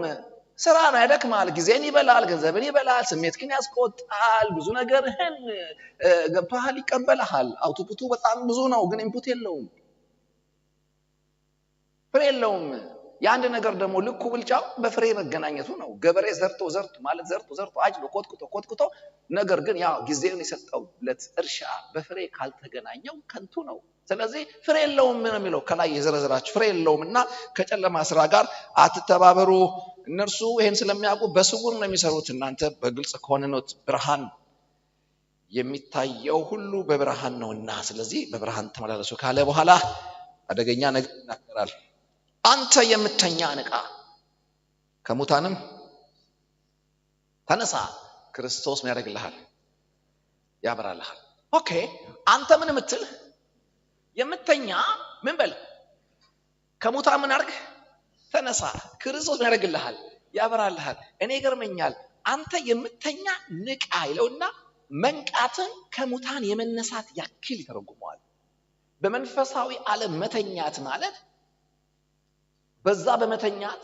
ስራ ነው፣ ያደክማል፣ ጊዜን ይበላል፣ ገንዘብን ይበላል፣ ስሜትህን ያስቆጣል፣ ብዙ ነገርህን ገብቶሃል፣ ይቀበልሃል። አውትፑቱ በጣም ብዙ ነው ግን ኢንፑት የለውም፣ ፍሬ የለውም። የአንድ ነገር ደግሞ ልኩ ብልጫው በፍሬ መገናኘቱ ነው። ገበሬ ዘርቶ ማለት ዘርቶ አጭዶ ኮትኩቶ ነገር ግን ያው ጊዜውን የሰጠውለት እርሻ በፍሬ ካልተገናኘው ከንቱ ነው። ስለዚህ ፍሬ የለውም ነው የሚለው ከላይ የዘረዘራችሁ ፍሬ የለውምና ከጨለማ ስራ ጋር አትተባበሩ። እነርሱ ይሄን ስለሚያውቁ በስውር ነው የሚሰሩት፣ እናንተ በግልጽ ከሆነ ነው። ብርሃን የሚታየው ሁሉ በብርሃን ነውና ስለዚህ በብርሃን ተመላለሱ ካለ በኋላ አደገኛ ነገር ይናገራል። አንተ የምተኛ ንቃ፣ ከሙታንም ተነሳ፣ ክርስቶስ ምን ያደርግልሃል? ያበራልሃል። ኦኬ፣ አንተ ምን ምትል የምተኛ ምን በል፣ ከሙታን ምን አድርግ? ተነሳ፣ ክርስቶስ ምን ያደርግልሃል? ያበራልሃል። እኔ ይገርመኛል። አንተ የምተኛ ንቃ ይለውና መንቃትን ከሙታን የመነሳት ያክል ይተረጉመዋል። በመንፈሳዊ ዓለም መተኛት ማለት በዛ በመተኛት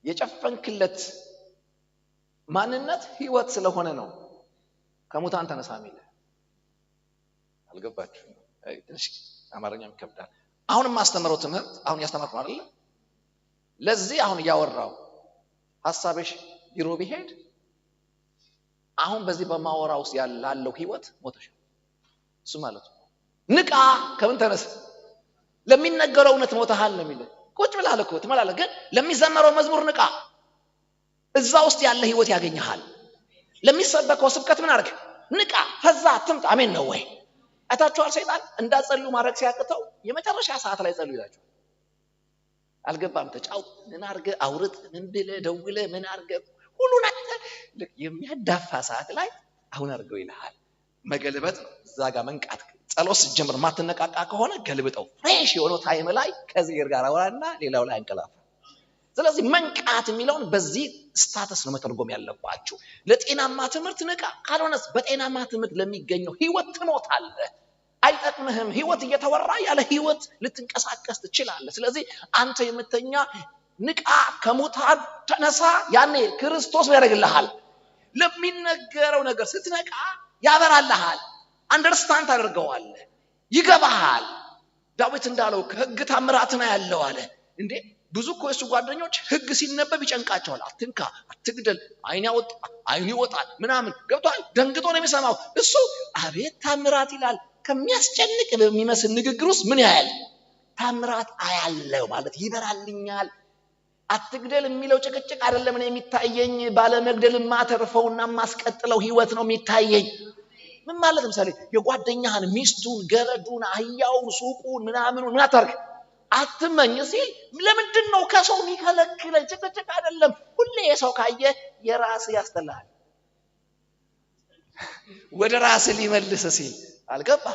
የጨፈንክለት ማንነት ህይወት ስለሆነ ነው ከሙታን ተነሳ የሚል። አልገባችሁ? ትንሽ አማርኛም ይከብዳል። አሁን ማስተምረው ትምህርት አሁን ያስተማርኩ አይደል? ለዚህ አሁን ያወራው ሐሳብሽ ቢሮ ቢሄድ አሁን በዚህ በማወራው ውስጥ ያለው ህይወት ሞተሽ እሱ ማለት ነው። ንቃ፣ ከምን ተነሳ? ለሚነገረው እውነት ሞተሃል ነው የሚለው። ቁጭ ብለሃል እኮ ትመላለህ፣ ግን ለሚዘመረው መዝሙር ንቃ። እዛ ውስጥ ያለ ህይወት ያገኘሃል። ለሚሰበከው ስብከት ምን አድርግ? ንቃ። ፈዛ አትምጣ። አሜን ነው ወይ? አታችኋል። ሰይጣን እንዳጸልዩ ማድረግ ሲያቅተው የመጨረሻ ሰዓት ላይ ጸልዩ ይላችሁ። አልገባም? ተጫው ምን አድርገህ አውርጥ፣ ምን ብለህ ደውለህ ምን አድርገህ ሁሉ ነገር የሚያዳፋ ሰዓት ላይ አሁን አድርገው ይልሃል። መገልበጥ ነው እዛ ጋር መንቃት። ጸሎት ስትጀምር ማትነቃቃ ከሆነ ገልብጠው። ፍሬሽ የሆነው ታይም ላይ ከዚህር ጋር አወራና ሌላው ላይ አንቀላፋ። ስለዚህ መንቃት የሚለውን በዚህ ስታተስ ነው መተርጎም ያለባችሁ። ለጤናማ ትምህርት ንቃ፣ ካልሆነስ በጤናማ ትምህርት ለሚገኘው ህይወት ትሞታለህ። አይጠቅምህም። ህይወት እየተወራ ያለ ህይወት ልትንቀሳቀስ ትችላለህ። ስለዚህ አንተ የምተኛ ንቃ፣ ከሙታን ተነሳ። ያኔ ክርስቶስ ያደርግልሃል። ለሚነገረው ነገር ስትነቃ ያበራልሃል። አንደርስታንድ ታደርገዋለህ፣ ይገባሃል። ዳዊት እንዳለው ከህግ ታምራትና ያለው አለ። እንዴ ብዙ እኮ የሱ ጓደኞች ህግ ሲነበብ ይጨንቃቸዋል። አትንካ፣ አትግደል፣ አይን ይወጣል ምናምን ገብቷል። ደንግጦ ነው የሚሰማው። እሱ አቤት ታምራት ይላል። ከሚያስጨንቅ በሚመስል ንግግር ውስጥ ምን ያያል? ታምራት አያለው ማለት ይበራልኛል። አትግደል የሚለው ጭቅጭቅ አይደለም እኔ የሚታየኝ፣ ባለመግደል ማተርፈውና ማስቀጥለው ህይወት ነው የሚታየኝ። ምን ማለት ምሳሌ የጓደኛህን ሚስቱን፣ ገረዱን፣ አህያውን፣ ሱቁን ምናምኑን ምን አታርግ አትመኝ ሲል ለምንድን ነው ከሰው የሚከለክለኝ? ጭቅጭቅ አይደለም። ሁሌ የሰው ካየ የራስ ያስጠላል። ወደ ራስ ሊመልስ ሲል አልገባ።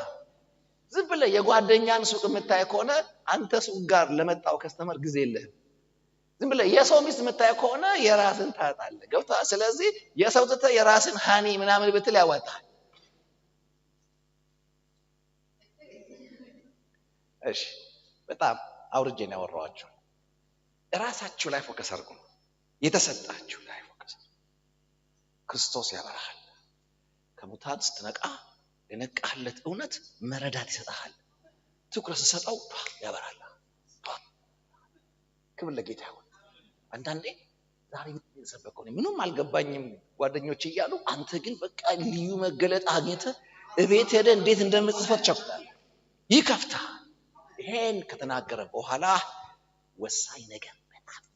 ዝም ብለህ የጓደኛን ሱቅ የምታይ ከሆነ አንተ ሱቅ ጋር ለመጣው ከስተመር ጊዜ የለህም። ዝም ብለህ የሰው ሚስት የምታይ ከሆነ የራስን ታጣለህ። ገብቶሃል? ስለዚህ የሰው ትተህ የራስን ሃኒ ምናምን ብትል ያዋጣል። እሺ በጣም አውርጄ ነው ያወራኋቸው። ራሳችሁ ላይ ፎከስ አድርጉ። የተሰጣችሁ ላይ ፎከስ። ክርስቶስ ያበራሃል። ከሙታን ስትነቃ የነቃህለት እውነት መረዳት ይሰጣል። ትኩረት ስትሰጠው ያበራል። ክብር ለጌታ ይሁን። አንዳንዴ ዛሬ ሰበከው ምንም አልገባኝም ጓደኞች እያሉ አንተ ግን በቃ ልዩ መገለጥ አግኝተህ እቤት ሄደህ እንዴት እንደምትጽፈት ቸኩላለህ። ይከፍታል። ይሄን ከተናገረ በኋላ ወሳኝ ነገር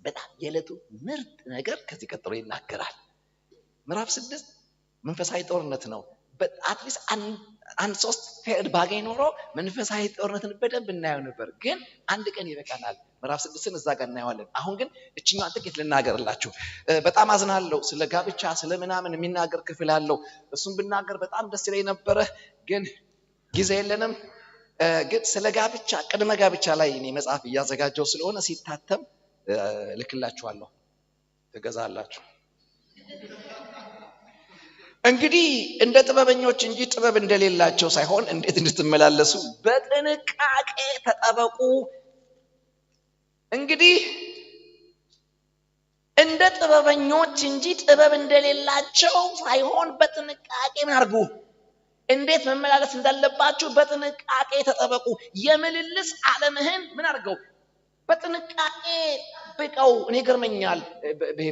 በጣም የዕለቱ ምርጥ ነገር ከዚህ ቀጥሎ ይናገራል። ምዕራፍ 6 መንፈሳዊ ጦርነት ነው። አትሊስት አንድ 3 ፔሪድ ባገኝ ኖሮ መንፈሳዊ ጦርነትን በደንብ እናየው ነበር፣ ግን አንድ ቀን ይበቃናል። ምዕራፍ 6ን እዛ ጋር እናየዋለን። አሁን ግን እችኛዋን ጥቂት ልናገርላችሁ። በጣም አዝናለሁ። ስለ ጋብቻ ስለ ምናምን የሚናገር ክፍል አለው። እሱን ብናገር በጣም ደስ ይለኝ ነበረ፣ ግን ጊዜ የለንም። ግን ስለ ጋብቻ ቅድመ ጋብቻ ላይ እኔ መጽሐፍ እያዘጋጀው ስለሆነ ሲታተም ልክላችኋለሁ፣ ትገዛላችሁ። እንግዲህ እንደ ጥበበኞች እንጂ ጥበብ እንደሌላቸው ሳይሆን እንዴት እንድትመላለሱ በጥንቃቄ ተጠበቁ። እንግዲህ እንደ ጥበበኞች እንጂ ጥበብ እንደሌላቸው ሳይሆን በጥንቃቄ ምን አድርጉ? እንዴት መመላለስ እንዳለባችሁ በጥንቃቄ ተጠበቁ። የምልልስ ዓለምህን ምን አድርገው? በጥንቃቄ ብቀው። እኔ ገርመኛል።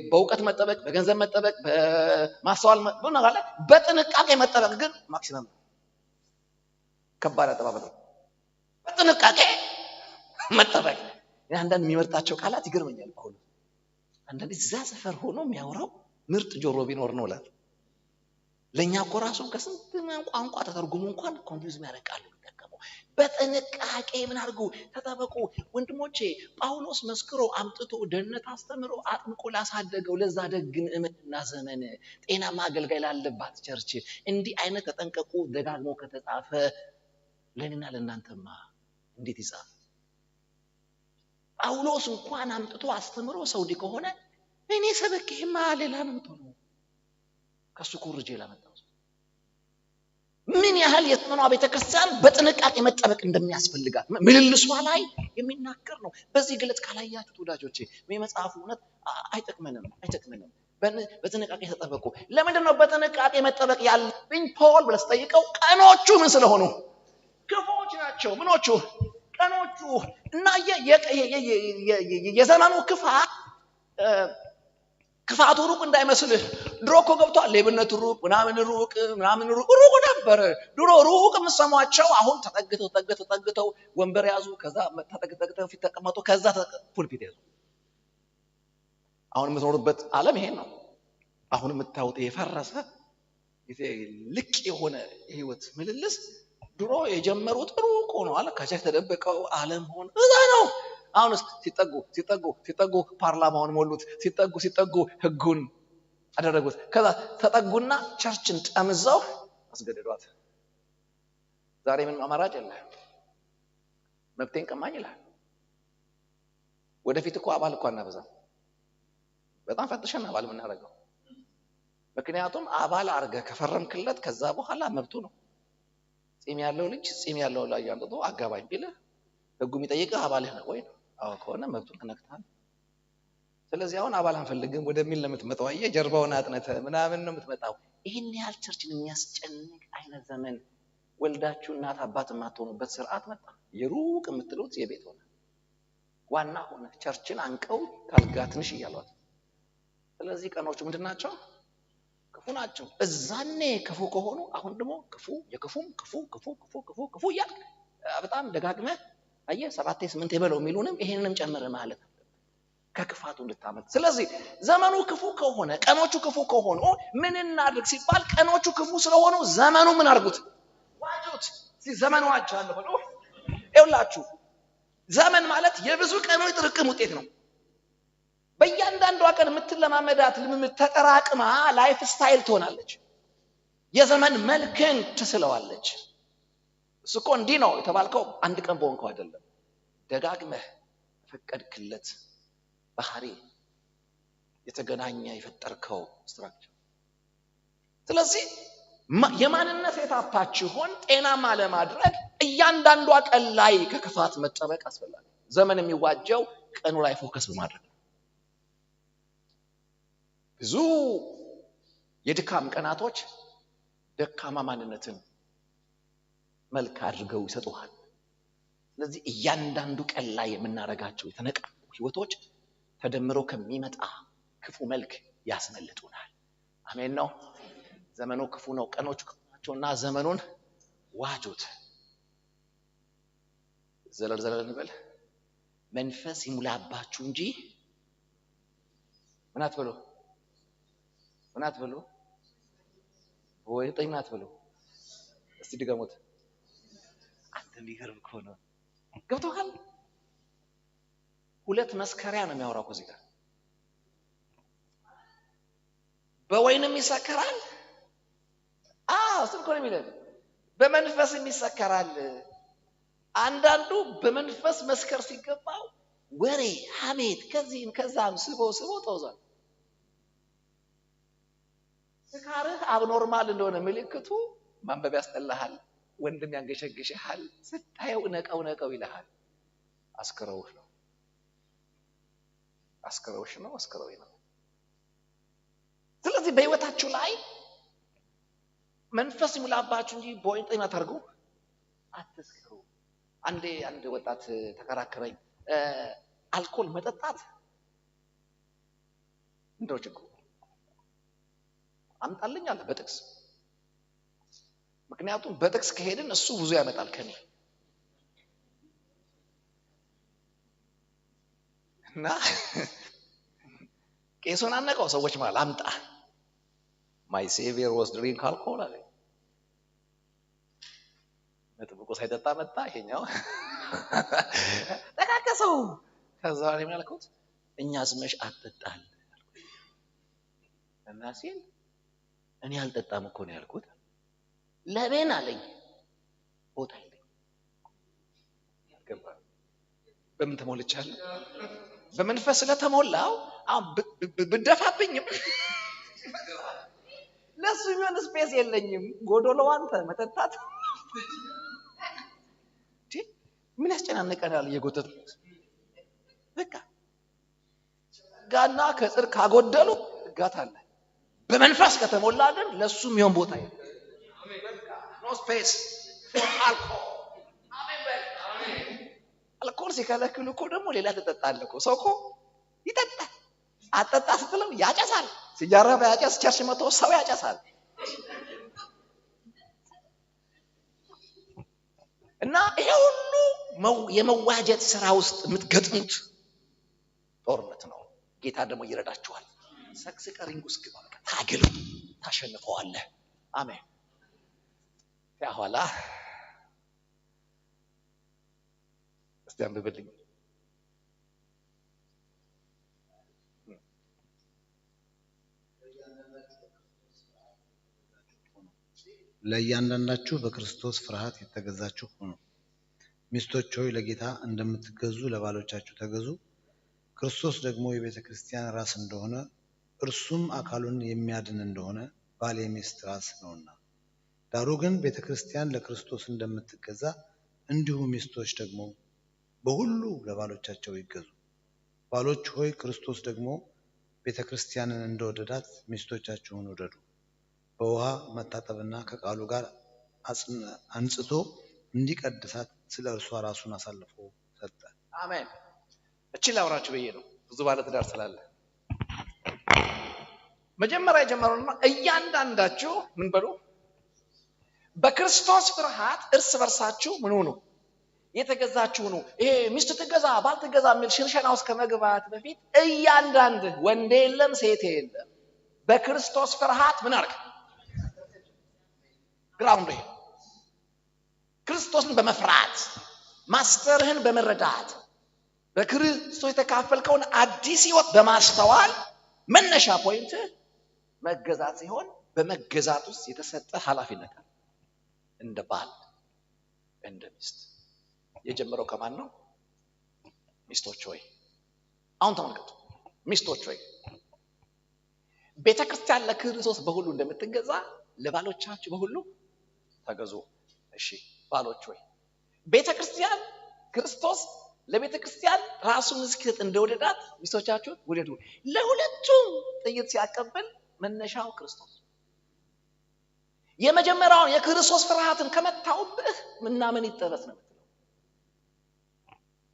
በእውቀት መጠበቅ፣ በገንዘብ መጠበቅ፣ በማስተዋል መጠበቅ፣ በጥንቃቄ መጠበቅ ግን ማክሲመም ከባድ አጠባበቅ። በጥንቃቄ መጠበቅ አንዳንድ የሚመርጣቸው ቃላት ይገርመኛል። አሁን አንዳንድ እዛ ሰፈር ሆኖ የሚያወራው ምርጥ ጆሮ ቢኖር ነው እላለሁ። ለኛ እኮ ራሱ ከስንት ቋንቋ ተተርጉሞ እንኳን ኮንፊውዝ ያደርጋሉ። በጥንቃቄ ምን አድርጉ? ተጠበቁ። ወንድሞቼ ጳውሎስ መስክሮ አምጥቶ ደህንነት አስተምሮ አጥምቆ ላሳደገው ለዛ ደግ ምዕመንና ዘመን ጤናማ አገልጋይ ላለባት ቸርች እንዲህ አይነት ተጠንቀቁ ደጋግሞ ከተጻፈ ለኔና ለእናንተማ እንዴት ይጻፍ? ጳውሎስ እንኳን አምጥቶ አስተምሮ ሰውዲ ከሆነ እኔ ሰበከህማ ሌላ ነው የምትሆነው። ከሱ ኮርጄ ላመጣው ምን ያህል የጥኗ ቤተክርስቲያን በጥንቃቄ መጠበቅ እንደሚያስፈልጋት ምልልሷ ላይ የሚናገር ነው። በዚህ ግለጽ ካላያችሁት ወዳጆቼ የመጽሐፉ እውነት አይጠቅመንም። በጥንቃቄ ተጠበቁ። ለምንድን ነው በጥንቃቄ መጠበቅ ያለብኝ ፖል ብለህ ስጠይቀው ቀኖቹ ምን ስለሆኑ? ክፉዎች ናቸው። ምኖቹ? ቀኖቹ። እና የዘመኑ ክፋቱ ሩቅ እንዳይመስልህ። ድሮ እኮ ገብቷል። ሌብነቱ ሩቅ ምናምን ሩቅ ነበር። ድሮ ሩቅ የምትሰሟቸው አሁን ተጠግተው ወንበር ያዙ፣ ከዛ ተጠግተው ፊት ተቀመጡ፣ ከዛ ፑልፒት ያዙ። አሁን የምትኖርበት ዓለም ይሄን ነው። አሁን የምታዩት የፈረሰ ልቅ የሆነ የህይወት ምልልስ ድሮ የጀመሩት ሩቅ ሆነዋል። ከቻች ተደበቀው ዓለም ሆነ እዛ ነው። አሁንስ ሲጠጉ ፓርላማውን ሞሉት። ሲጠጉ ህጉን አደረጉት። ከዛ ተጠጉና ቸርችን ጠምዘው አስገደዷት። ዛሬ ምን አማራጭ የለም። መብቴን ቀማኝ ይላል። ወደፊት እኮ አባል እኮ አናበዛም። በጣም ፈትሸን አባል የምናደርገው። ምክንያቱም አባል አድርገህ ከፈረምክለት ከዛ በኋላ መብቱ ነው። ጺም ያለው ልጅ ጺም ያለው ላይ ያንተው አጋባኝ ቢልህ ህጉ የሚጠይቅህ አባልህ ነው ወይ? አዎ ከሆነ መብቱን ተነክተሃል። ስለዚህ አሁን አባል አንፈልግም ወደሚል ለምትመጣው ጀርባውን አጥነተ ምናምን ነው የምትመጣው። ይሄን ያህል ቸርችን የሚያስጨንቅ አይነት ዘመን ወልዳችሁ እናት አባት የማትሆኑበት ስርዓት መጣ። የሩቅ የምትሉት የቤት ሆነ ዋና ሆነ። ቸርችን አንቀው ካልጋ ትንሽ እያሏት። ስለዚህ ቀኖቹ ምንድናቸው? ክፉ ናቸው። እዛኔ ክፉ ከሆኑ አሁን ደግሞ ክፉ የክፉም ክፉ እያልክ በጣም ደጋግመህ አየህ 7 8 በለው የሚሉንም ይሄንንም ጨምር ማለት ከክፋቱ እንድታመልጥ። ስለዚህ ዘመኑ ክፉ ከሆነ ቀኖቹ ክፉ ከሆኑ ምን እናድርግ ሲባል ቀኖቹ ክፉ ስለሆኑ ዘመኑ ምን አድርጉት? ዋጁት። ዘመኑ ዋጃለሁ ብሎ ይኸውላችሁ ዘመን ማለት የብዙ ቀኖች ጥርቅም ውጤት ነው። በእያንዳንዷ ቀን የምትለማመዳት ልምምድ ተጠራቅማ ላይፍ ስታይል ትሆናለች። የዘመን መልክን ትስለዋለች። እሱ እኮ እንዲህ ነው የተባልከው አንድ ቀን በሆንከው አይደለም፣ ደጋግመህ ፈቀድክለት ባህሪ የተገናኘ የፈጠርከው ስትራክቸር። ስለዚህ የማንነት የታፓችሁን ጤናማ ለማድረግ እያንዳንዷ ቀን ላይ ከክፋት መጠበቅ አስፈላጊ። ዘመን የሚዋጀው ቀኑ ላይ ፎከስ በማድረግ ነው። ብዙ የድካም ቀናቶች ደካማ ማንነትን መልክ አድርገው ይሰጡሃል። ስለዚህ እያንዳንዱ ቀን ላይ የምናደርጋቸው የተነቃቁ ህይወቶች ተደምረው ከሚመጣ ክፉ መልክ ያስመልጡናል። አሜን ነው። ዘመኑ ክፉ ነው፣ ቀኖቹ ክፉ ናቸውና ዘመኑን ዋጁት። ዘለል እንበል። መንፈስ ይሙላባችሁ እንጂ ምን አትበሉ ወይ ምን አትበሉ። እስቲ ድገሙት። አንተ ሊገርም እኮ ነው። ገብቶሃል? ሁለት መስከሪያ ነው የሚያወራው እዚህ ጋር። በወይንም ይሰከራል። እሱ እኮ ነው የሚለው። በመንፈስም ይሰከራል። አንዳንዱ በመንፈስ መስከር ሲገባው ወሬ፣ ሐሜት ከዚህም ከዛም ስቦ ተውዟል። ስካርህ አብኖርማል እንደሆነ ምልክቱ ማንበብ ያስጠላሃል፣ ወንድም ያንገሸግሽሃል፣ ስታየው ነቀው ይልሃል። አስከረውሽ ነው። ስለዚህ በህይወታችሁ ላይ መንፈስ ይሙላባችሁ እንጂ በወይን አታርጉ፣ አትስከሩ። አንድ ወጣት ተከራከረኝ። አልኮል መጠጣት እንደው ችግሩ አምጣልኝ አለ በጥቅስ። ምክንያቱም በጥቅስ ከሄድን እሱ ብዙ ያመጣል ከኔ እና ቄሱን አነቀው። ሰዎች ማለት አምጣ my savior was drink alcohol አለ። መጥምቁ ሳይጠጣ መጣ ይሄኛው ተካከሰው። ከዛ ላይ ምን አልኩት? እኛ ስመሽ አትጠጣል እና ሲል እኔ አልጠጣም እኮ ነው ያልኩት። ለምን አለኝ። ቦታ ይለኝ ገባ። በምን ተሞልቻለሁ? በመንፈስ ስለተሞላው አሁን ብደፋብኝም ለሱ የሚሆን ስፔስ የለኝም። ጎዶሎ አንተ መጠጣት ምን ያስጨናነቀናል? እየጎተትኩት በቃ ጋና ከጽድቅ ካጎደሉ ጋት አለ። በመንፈስ ከተሞላ ግን ለሱ የሚሆን ቦታ የለም። ኖ ስፔስ ፎር አልኮሆል። አልኮሆል ሲከለክሉ እኮ ደግሞ ሌላ ተጠጣለህ እኮ። ሰው እኮ ይጠጣል። አጠጣ ስትለው ያጨሳል። ሲጃራ ባያጨስ ቸርች መጥቶ ሰው ያጨሳል። እና ይሄ ሁሉ የመዋጀት ስራ ውስጥ የምትገጥሙት ጦርነት ነው። ጌታ ደግሞ ይረዳችኋል። ሰክስቀሪንግ ውስጥ ግባ፣ ታገሉ፣ ታሸንፈዋለህ። አሜን። ያኋላ እስቲ አንብብልኝ። ለእያንዳንዳችሁ በክርስቶስ ፍርሃት የተገዛችሁ ሁኑ። ሚስቶች ሆይ ለጌታ እንደምትገዙ ለባሎቻችሁ ተገዙ። ክርስቶስ ደግሞ የቤተ ክርስቲያን ራስ እንደሆነ እርሱም አካሉን የሚያድን እንደሆነ ባል የሚስት ራስ ነውና። ዳሩ ግን ቤተ ክርስቲያን ለክርስቶስ እንደምትገዛ እንዲሁ ሚስቶች ደግሞ በሁሉ ለባሎቻቸው ይገዙ። ባሎች ሆይ ክርስቶስ ደግሞ ቤተ ክርስቲያንን እንደወደዳት ሚስቶቻችሁን ውደዱ። በውሃ መታጠብና ከቃሉ ጋር አንጽቶ እንዲቀድሳት ስለ እርሷ ራሱን አሳልፎ ሰጠ። አሜን። እቺ ላውራችሁ ብዬ ነው ብዙ ባለ ትዳር ስላለ። መጀመሪያ የጀመረውና እያንዳንዳችሁ ምን በሉ በክርስቶስ ፍርሃት እርስ በርሳችሁ ምን ሆኑ የተገዛችሁ ነው። ይሄ ሚስት ትገዛ ባል ትገዛ የሚል ሽርሸና ውስጥ ከመግባት በፊት እያንዳንድ ወንድ የለም ሴት የለም በክርስቶስ ፍርሃት ምን አርግ ግራውንድ ክርስቶስን በመፍራት ማስተርህን በመረዳት በክርስቶስ የተካፈልከውን አዲስ ህይወት በማስተዋል መነሻ ፖይንት መገዛት ሲሆን በመገዛት ውስጥ የተሰጠ ኃላፊነት አለ። እንደ ባል እንደ ሚስት የጀመረው ከማን ነው? ሚስቶች ሆይ አሁን ተመልከቱ። ሚስቶች ሆይ ቤተክርስቲያን ለክርስቶስ በሁሉ እንደምትገዛ ለባሎቻችሁ በሁሉ ተገዙ። እሺ ባሎች ሆይ ቤተክርስቲያን ክርስቶስ ለቤተክርስቲያን ራሱን እስኪሰጥ እንደወደዳት ሚስቶቻችሁን ውደዱ። ለሁለቱም ጥይት ሲያቀብል መነሻው ክርስቶስ። የመጀመሪያውን የክርስቶስ ፍርሃትን ከመታውብህ ምናምን ይጠበስ ነው።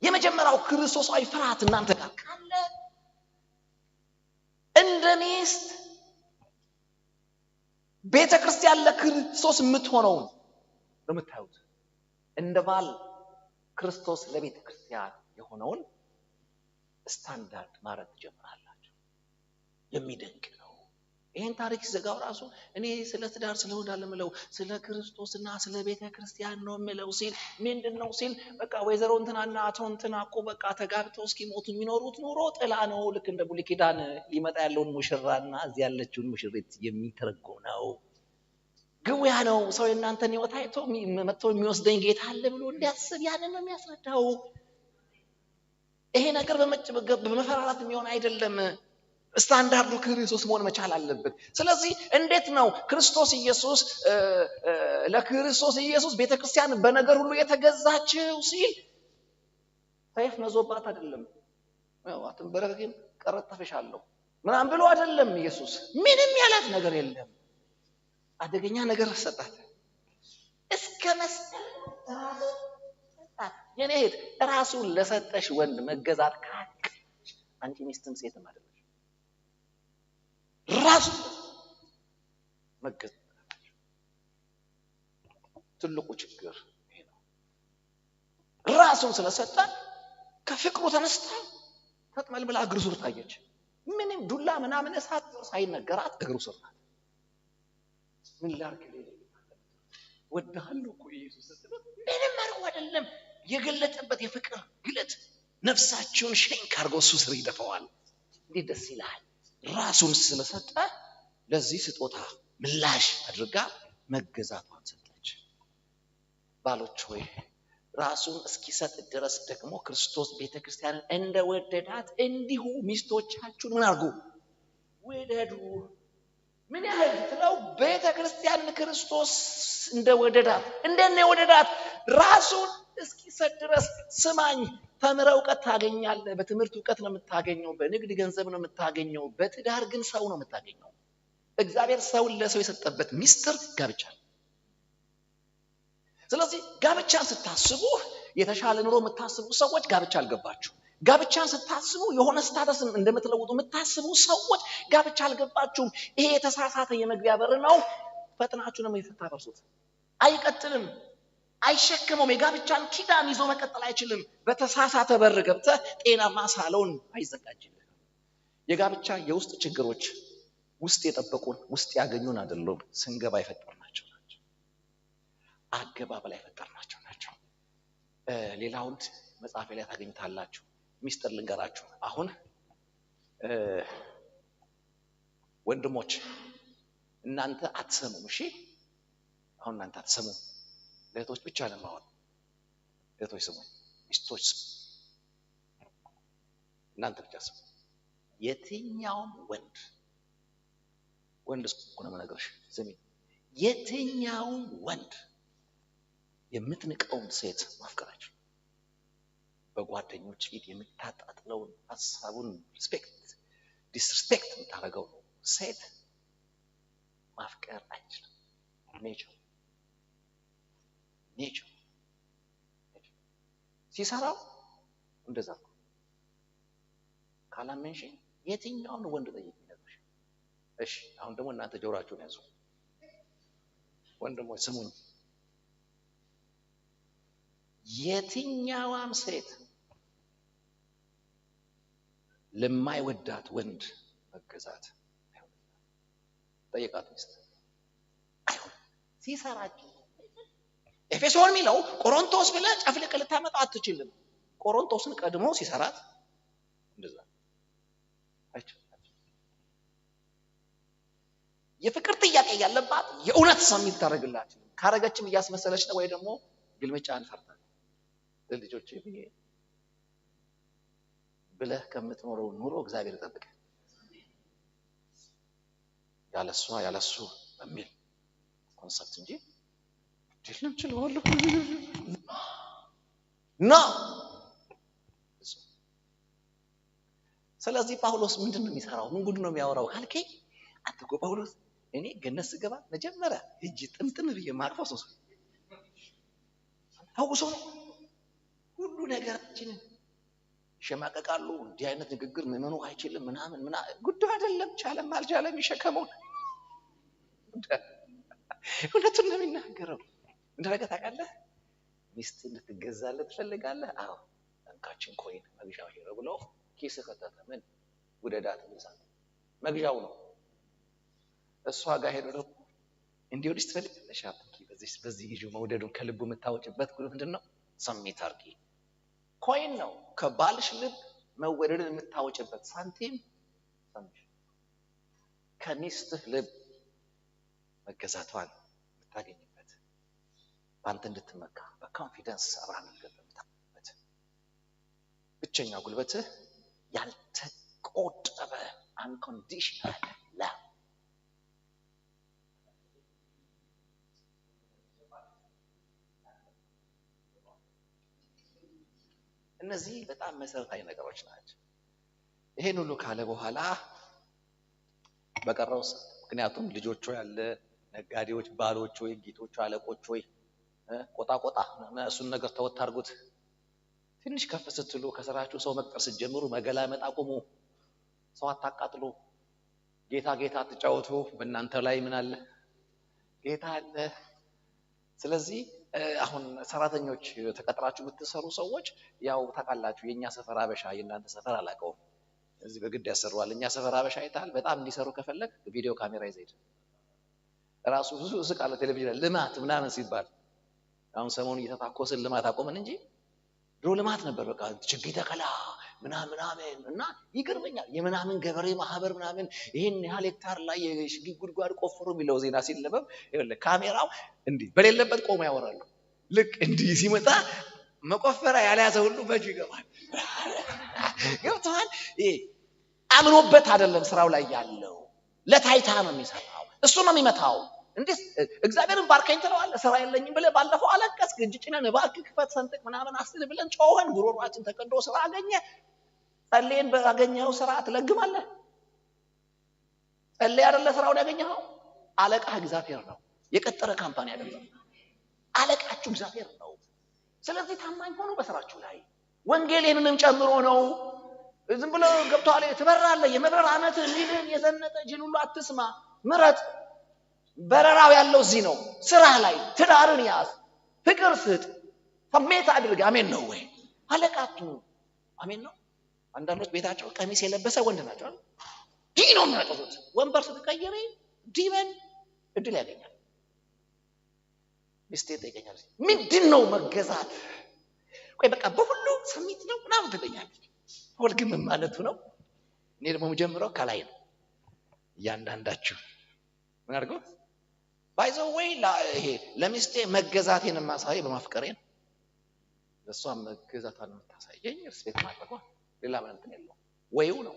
የመጀመሪያው ክርስቶሳዊ ፍርሃት እናንተ ጋር ካለ እንደ ሚስት ቤተክርስቲያን ለክርስቶስ የምትሆነው ነው የምታዩት። እንደ ባል ክርስቶስ ለቤተክርስቲያን የሆነውን ስታንዳርድ ማድረግ ትጀምራላችሁ። የሚደንቅ ነው። ይሄን ታሪክ ሲዘጋው ራሱ እኔ ስለ ትዳር ስለሆነ አለምለው ስለ ክርስቶስና ስለ ቤተክርስቲያን ነው የምለው ሲል ምንድነው ሲል በቃ ወይዘሮ እንትናና አቶ እንትና እኮ በቃ ተጋብተው እስኪሞቱ የሚኖሩት ኑሮ ጥላ ነው። ልክ እንደ ብሉይ ኪዳን ሊመጣ ያለውን ሙሽራና እዚህ ያለችውን ሙሽሪት የሚተረጎም ነው። ግውያ ነው። ሰው የእናንተን ህይወት አይቶ መጥቶ የሚወስደኝ ጌታ አለ ብሎ እንዲያስብ ያንን ነው የሚያስረዳው። ይሄ ነገር በመፈራራት የሚሆን አይደለም። ስታንዳርዱ ክርስቶስ መሆን መቻል አለበት። ስለዚህ እንዴት ነው ክርስቶስ ኢየሱስ ለክርስቶስ ኢየሱስ ቤተክርስቲያን በነገር ሁሉ የተገዛችው ሲል ሰይፍ መዞባት አይደለም። አትንበረከኪም ቀረጥፈሻለሁ ምናምን ብሎ አይደለም። ኢየሱስ ምንም ያላት ነገር የለም። አደገኛ ነገር ሰጣት። እስከ መስጠት የኔ እህት ራሱን ለሰጠሽ ወንድ መገዛት ካቅ አንቺ ሚስትም ሴትም አይደለም። ራሱ መገዛት ትልቁ ችግር ይሄ ነው። ራሱን ስለሰጠ ከፍቅሩ ተነስታ ተጥመልምላ እግሩ ስር ታየች። ምንም ዱላ ምናምን እሳት ሳይነገራት እግሩ ስር ናት። ምን ላርክ ወደሃለሁ እኮ ኢየሱስ ምንም አርጎ አይደለም የገለጠበት የፍቅር ግለት ነፍሳቸውን ሸንክ አርጎ እሱ ስር ይደፋዋል። እንዴት ደስ ይላል። ራሱን ስለሰጠ ለዚህ ስጦታ ምላሽ አድርጋ መገዛቷን ሰጠች። ባሎች ሆይ ራሱን እስኪሰጥ ድረስ ደግሞ ክርስቶስ ቤተክርስቲያንን እንደወደዳት እንዲሁ ሚስቶቻችሁን ምን አርጉ ወደዱ። ምን ያህል ትለው ቤተክርስቲያን ክርስቶስ እንደወደዳት እንደነ ወደዳት ራሱን እስኪሰጥ ድረስ። ስማኝ ተምረህ ዕውቀት ታገኛለህ። በትምህርት ዕውቀት ነው የምታገኘው። በንግድ ገንዘብ ነው የምታገኘው። በትዳር ግን ሰው ነው የምታገኘው። እግዚአብሔር ሰውን ለሰው የሰጠበት ሚስጥር ጋብቻ ነው። ስለዚህ ጋብቻን ስታስቡ የተሻለ ኑሮ የምታስቡ ሰዎች ጋብቻ አልገባችሁ። ጋብቻን ስታስቡ የሆነ ስታተስ እንደምትለውጡ የምታስቡ ሰዎች ጋብቻ አልገባችሁም። ይሄ የተሳሳተ የመግቢያ በር ነው። ፈጥናችሁ ነው የምታፈርሱት። አይቀጥልም፣ አይሸከመውም። የጋብቻን ኪዳን ይዞ መቀጠል አይችልም። በተሳሳተ በር ገብተህ ጤናማ ሳሎን አይዘጋጅልም። የጋብቻ የውስጥ ችግሮች ውስጥ የጠበቁን ውስጥ ያገኙን አይደለም፣ ስንገባ የፈጠርናቸው ናቸው። አገባብ ላይ የፈጠርናቸው ናቸው። ሌላውን መጽሐፍ ላይ ታገኙታላችሁ። ሚስጥር ልንገራችሁ። አሁን ወንድሞች እናንተ አትሰሙም። እሺ አሁን እናንተ አትሰሙም። ለእህቶች ብቻ ነው የማወራው። እህቶች ስሙ፣ ሚስቶች ስሙ፣ እናንተ ብቻ ስሙ። የትኛውም ወንድ እኮ ነው የምነግርሽ፣ ስሚ። የትኛውም ወንድ የምትንቀውን ሴት ማፍቀራችሁ በጓደኞች ፊት የምታጣጥለውን ሐሳቡን ዲስሪስፔክት የምታደርገው ሴት ማፍቀር አይችልም። ኔቸር ሲሰራው እንደዛ ነው። ካላመንሽ የትኛውን ወንድ ጠይቅ ይነግርሽ። እሺ አሁን ደግሞ እናንተ ጆሮአችሁን ያዙ ወንድሞች ስሙኝ የትኛዋም ሴት ለማይወዳት ወንድ መገዛት ጠይቃት ሚስት አይሁን ሲሰራችሁ ኤፌሶን ሚለው ቆሮንቶስ ብለ ጨፍልቅ ልታመጣ አትችልም ቆሮንቶስን ቀድሞ ሲሰራት እንደዛ የፍቅር ጥያቄ ያለባት የእውነት ሰሚት ታረጋግላችሁ ካረጋችም እያስመሰለች ነው ወይ ደግሞ ግልምጫን ፈርታ ለልጆቼ ብለህ ከምትኖረው ኑሮ እግዚአብሔር ይጠብቅ ያለሱ በሚል ኮንሰፕት እንጂ ድልም ችለዋል ኖ ስለዚህ ጳውሎስ ምንድነው የሚሰራው ምን ጉድ ነው የሚያወራው ካልከኝ አትቆ ጳውሎስ እኔ ገነት ስገባ መጀመሪያ እጅ ጥምጥም ብዬ ማቅፈው ሰው ታውቁ ነው ሁሉ ነገራችን ሸማቀቃሉ እንዲህ አይነት ንግግር ምንኑ አይችልም ምናምን ጉዳይ አይደለም ቻለም አልቻለም ይሸከመው እውነቱን ነው የሚናገረው እንደረጋ ታውቃለህ ሚስት እንድትገዛለት ትፈልጋለህ አዎ አንካችን ኮይን መግዣው ሄሮ ብሎ ኪስ ከተተ ምን ወደዳት ምሳት መግዣው ነው እሷ ጋር ሄዶ ደግሞ እንዲሁ ልጅ ትፈልጋለሽ አጥቂ በዚህ ጊዜ መውደዱን ከልቡ የምታወጭበት ጉድ ምንድነው ሰሚት አርጊ ኮይን ነው ከባልሽ ልብ መወደድን የምታወጭበት ሳንቲም ሰምሽ ከሚስትህ ልብ መገዛቷን የምታገኝበት ባንተ እንድትመካ በኮንፊደንስ አብራን ልትገዛበት ብቸኛ ጉልበትህ ያልተቆጠበ አንኮንዲሽናል ላቭ እነዚህ በጣም መሰረታዊ ነገሮች ናቸው ይሄን ሁሉ ካለ በኋላ በቀረውስ ምክንያቱም ልጆቹ ያለ ነጋዴዎች ባሎች ወይ ጌቶቹ አለቆች ወይ ቆጣቆጣ እሱን ነገር ተወት አድርጉት ትንሽ ከፍ ስትሉ ከስራችሁ ሰው መቅጠር ስትጀምሩ መገላመጥ አቁሙ ሰው አታቃጥሉ ጌታ አትጫወቱ በእናንተ ላይ ምን አለ ጌታ አለ ስለዚህ አሁን ሰራተኞች ተቀጥራችሁ ብትሰሩ ሰዎች ያው ታቃላችሁ የኛ ሰፈር አበሻ የእናንተ ሰፈር አላቀው እዚህ በግድ ያሰሩዋል እኛ ሰፈር አበሻ አይታል በጣም እንዲሰሩ ከፈለክ ቪዲዮ ካሜራ ይዘይድ ራሱ ብዙ ስቃለ ቴሌቪዥን ልማት ምናምን ሲባል አሁን ሰሞኑን እየተታኮስን ልማት አቆመን እንጂ ድሮ ልማት ነበር በቃ ችግኝ ተከላ ምናምን እና ይገርመኛል የምናምን ገበሬ ማህበር ምናምን ይሄን ያህል ሄክታር ላይ የሽግኝ ጉድጓድ ቆፍሩ የሚለው ዜና ሲነበብ ይኸውልህ ካሜራው እንዲህ በሌለበት ቆሞ ያወራሉ ልክ እንዲህ ሲመጣ መቆፈሪያ ያለያዘ ሁሉ በእጁ ይገባል ገብቷል አምኖበት አይደለም ስራው ላይ ያለው ለታይታ ነው የሚሰራው እሱ ነው የሚመታው እንዴ እግዚአብሔርን ባርከኝ ተለዋል ስራ የለኝም ብለ ባለፈው አለቀስክ እጅ ጭነን ባርክ ክፈት ሰንጥቅ ምናምን አስል ብለን ጮኸን ጉሮሯችን ተቀዶ ስራ አገኘ ጸልየን ባገኘው ስራ ትለግማለህ ጸልይ አይደለ ስራውን ያገኘው አለቃ እግዚአብሔር ነው የቀጠረ ካምፓኒ አይደለም አለቃችሁ እግዚአብሔር ነው ስለዚህ ታማኝ ሆኖ በስራችሁ ላይ ወንጌልንም ጨምሮ ነው ዝም ብሎ ገብቷል ትበራለህ የመብረር አመት ሊልን የዘነጠ ጅል ሁሉ አትስማ ምረጥ በረራው ያለው እዚህ ነው ስራ ላይ ትዳርን ያዝ ፍቅር ስጥ ሰሜት አድርግ አሜን ነው ወይ አለቃቱ አሜን ነው አንዳንዶች ቤታቸው ቀሚስ የለበሰ ወንድ ናቸው ዲኖ የሚያጠፉት ወንበር ስትቀየረ ዲመን እድል ያገኛል ሚስቴ ጠይቀኛል ምንድነው መገዛት ቆይ በቃ በሁሉ ሰሚት ነው ምናምን ትለኛለች ወልግም ማለቱ ነው እኔ ደግሞ መጀመሪያው ከላይ ነው ያንዳንዳችሁ ምን አድርገው ባይዘው ወይ ይሄ ለሚስቴ መገዛቴን ማሳይ በማፍቀሬ ነው ለሷ መገዛታን የምታሳየኝ ሪስፔክት ማድረጓ ሌላ ምንም የለው ወይው ነው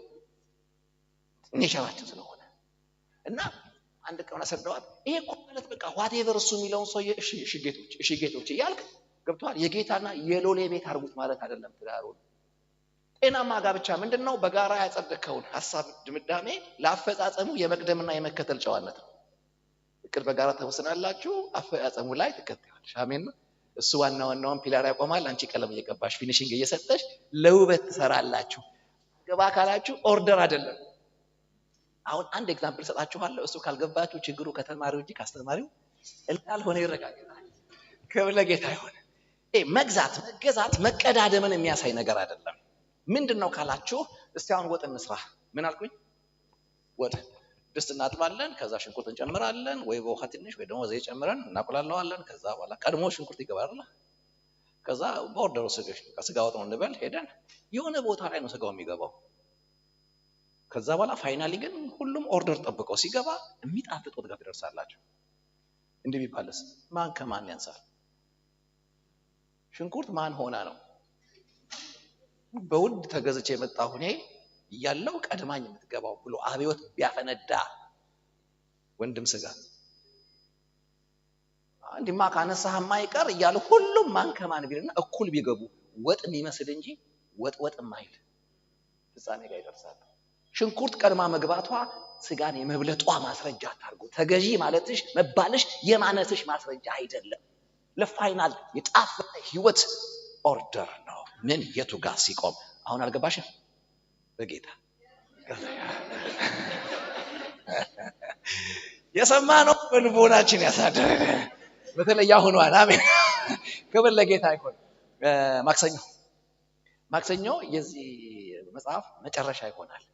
እኔ ሻባችሁ ስለሆነ እና አንድ ቀን አሰደዋት ይሄ እኮ ማለት በቃ ዋቴቨር እሱ የሚለውን ሰው እሺ ጌቶች ያልክ ገብቷል የጌታና የሎሌ ቤት አርጉት ማለት አይደለም ትዳሩ ጤናማ ጋብቻ ምንድነው በጋራ ያጸደቀውን ሐሳብ ድምዳሜ ለአፈጻጸሙ የመቅደምና የመከተል ጨዋነት ነው እቅድ በጋራ ተወሰናላችሁ አፈጻጸሙ ላይ ተከታዮች አሜን እሱ ዋናውን ፒላር ያቆማል አንቺ ቀለም እየቀባሽ ፊኒሺንግ እየሰጠሽ ለውበት ተሰራላችሁ ገባ ካላችሁ ኦርደር አይደለም አሁን አንድ ኤግዛምፕል ሰጣችኋለሁ። እሱ ካልገባችሁ ችግሩ ከተማሪው እንጂ ካስተማሪው እንዳልሆነ ይረጋገጣል። ክብር ለጌታ ይሁን። መግዛት፣ መገዛት መቀዳደምን የሚያሳይ ነገር አይደለም። ምንድነው ካላችሁ እስቲ አሁን ወጥ እንስራ። ምን አልኩኝ? ወጥ ድስት እናጥባለን፣ ከዛ ሽንኩርት እንጨምራለን፣ ወይ በውሃ ትንሽ ወይ ደግሞ ዘይት ጨምረን እናቁላለዋለን። ከዛ በኋላ ቀድሞ ሽንኩርት ይገባል። ከዛ በኦርደሩ ስጋ ወጥ ነው እንበል ሄደን የሆነ ቦታ ላይ ነው ስጋው የሚገባው። ከዛ በኋላ ፋይናሊ ግን ሁሉም ኦርደር ጠብቀው ሲገባ የሚጣፍጥ ወጥ ጋር ትደርሳላችሁ። እንዲህ ቢባልስ ማን ከማን ያንሳል? ሽንኩርት ማን ሆና ነው? በውድ ተገዝቼ የመጣሁ እኔ እያለሁ ቀድማኝ የምትገባው ብሎ አብዮት ቢያፈነዳ ወንድም ስጋ እንዲማ ካነሳህ ማይቀር እያሉ ሁሉም ማን ከማን ቢልና እኩል ቢገቡ ወጥ የሚመስል እንጂ ወጥ ማይል ፍጻሜ ጋር ይደርሳል። ሽንኩርት ቀድማ መግባቷ ስጋን የመብለጧ ማስረጃ አታርጉ። ተገዢ ማለትሽ መባልሽ የማነስሽ ማስረጃ አይደለም። ለፋይናል የጣፈጠ ህይወት ኦርደር ነው። ምን የቱ ጋር ሲቆም አሁን አልገባሽም? በጌታ የሰማነው በልቦናችን ያሳደረ በተለይ አሁን አሜን። ክብር ለጌታ ይሁን። ማክሰኞ የዚህ መጽሐፍ መጨረሻ ይሆናል።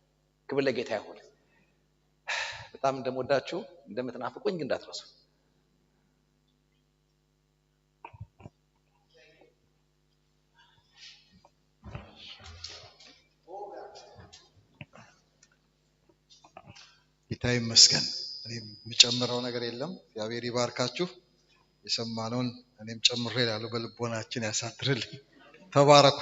ክብር ለጌታ ይሁን። በጣም እንደምወዳችሁ እንደምትናፍቁኝ ግን እንዳትረሱ። ጌታ ይመስገን። እኔም የምጨምረው ነገር የለም። እግዚአብሔር ይባርካችሁ። የሰማነውን እኔም ጨምሬ እላለሁ። በልቦናችን ያሳድርልን። ተባረኩ።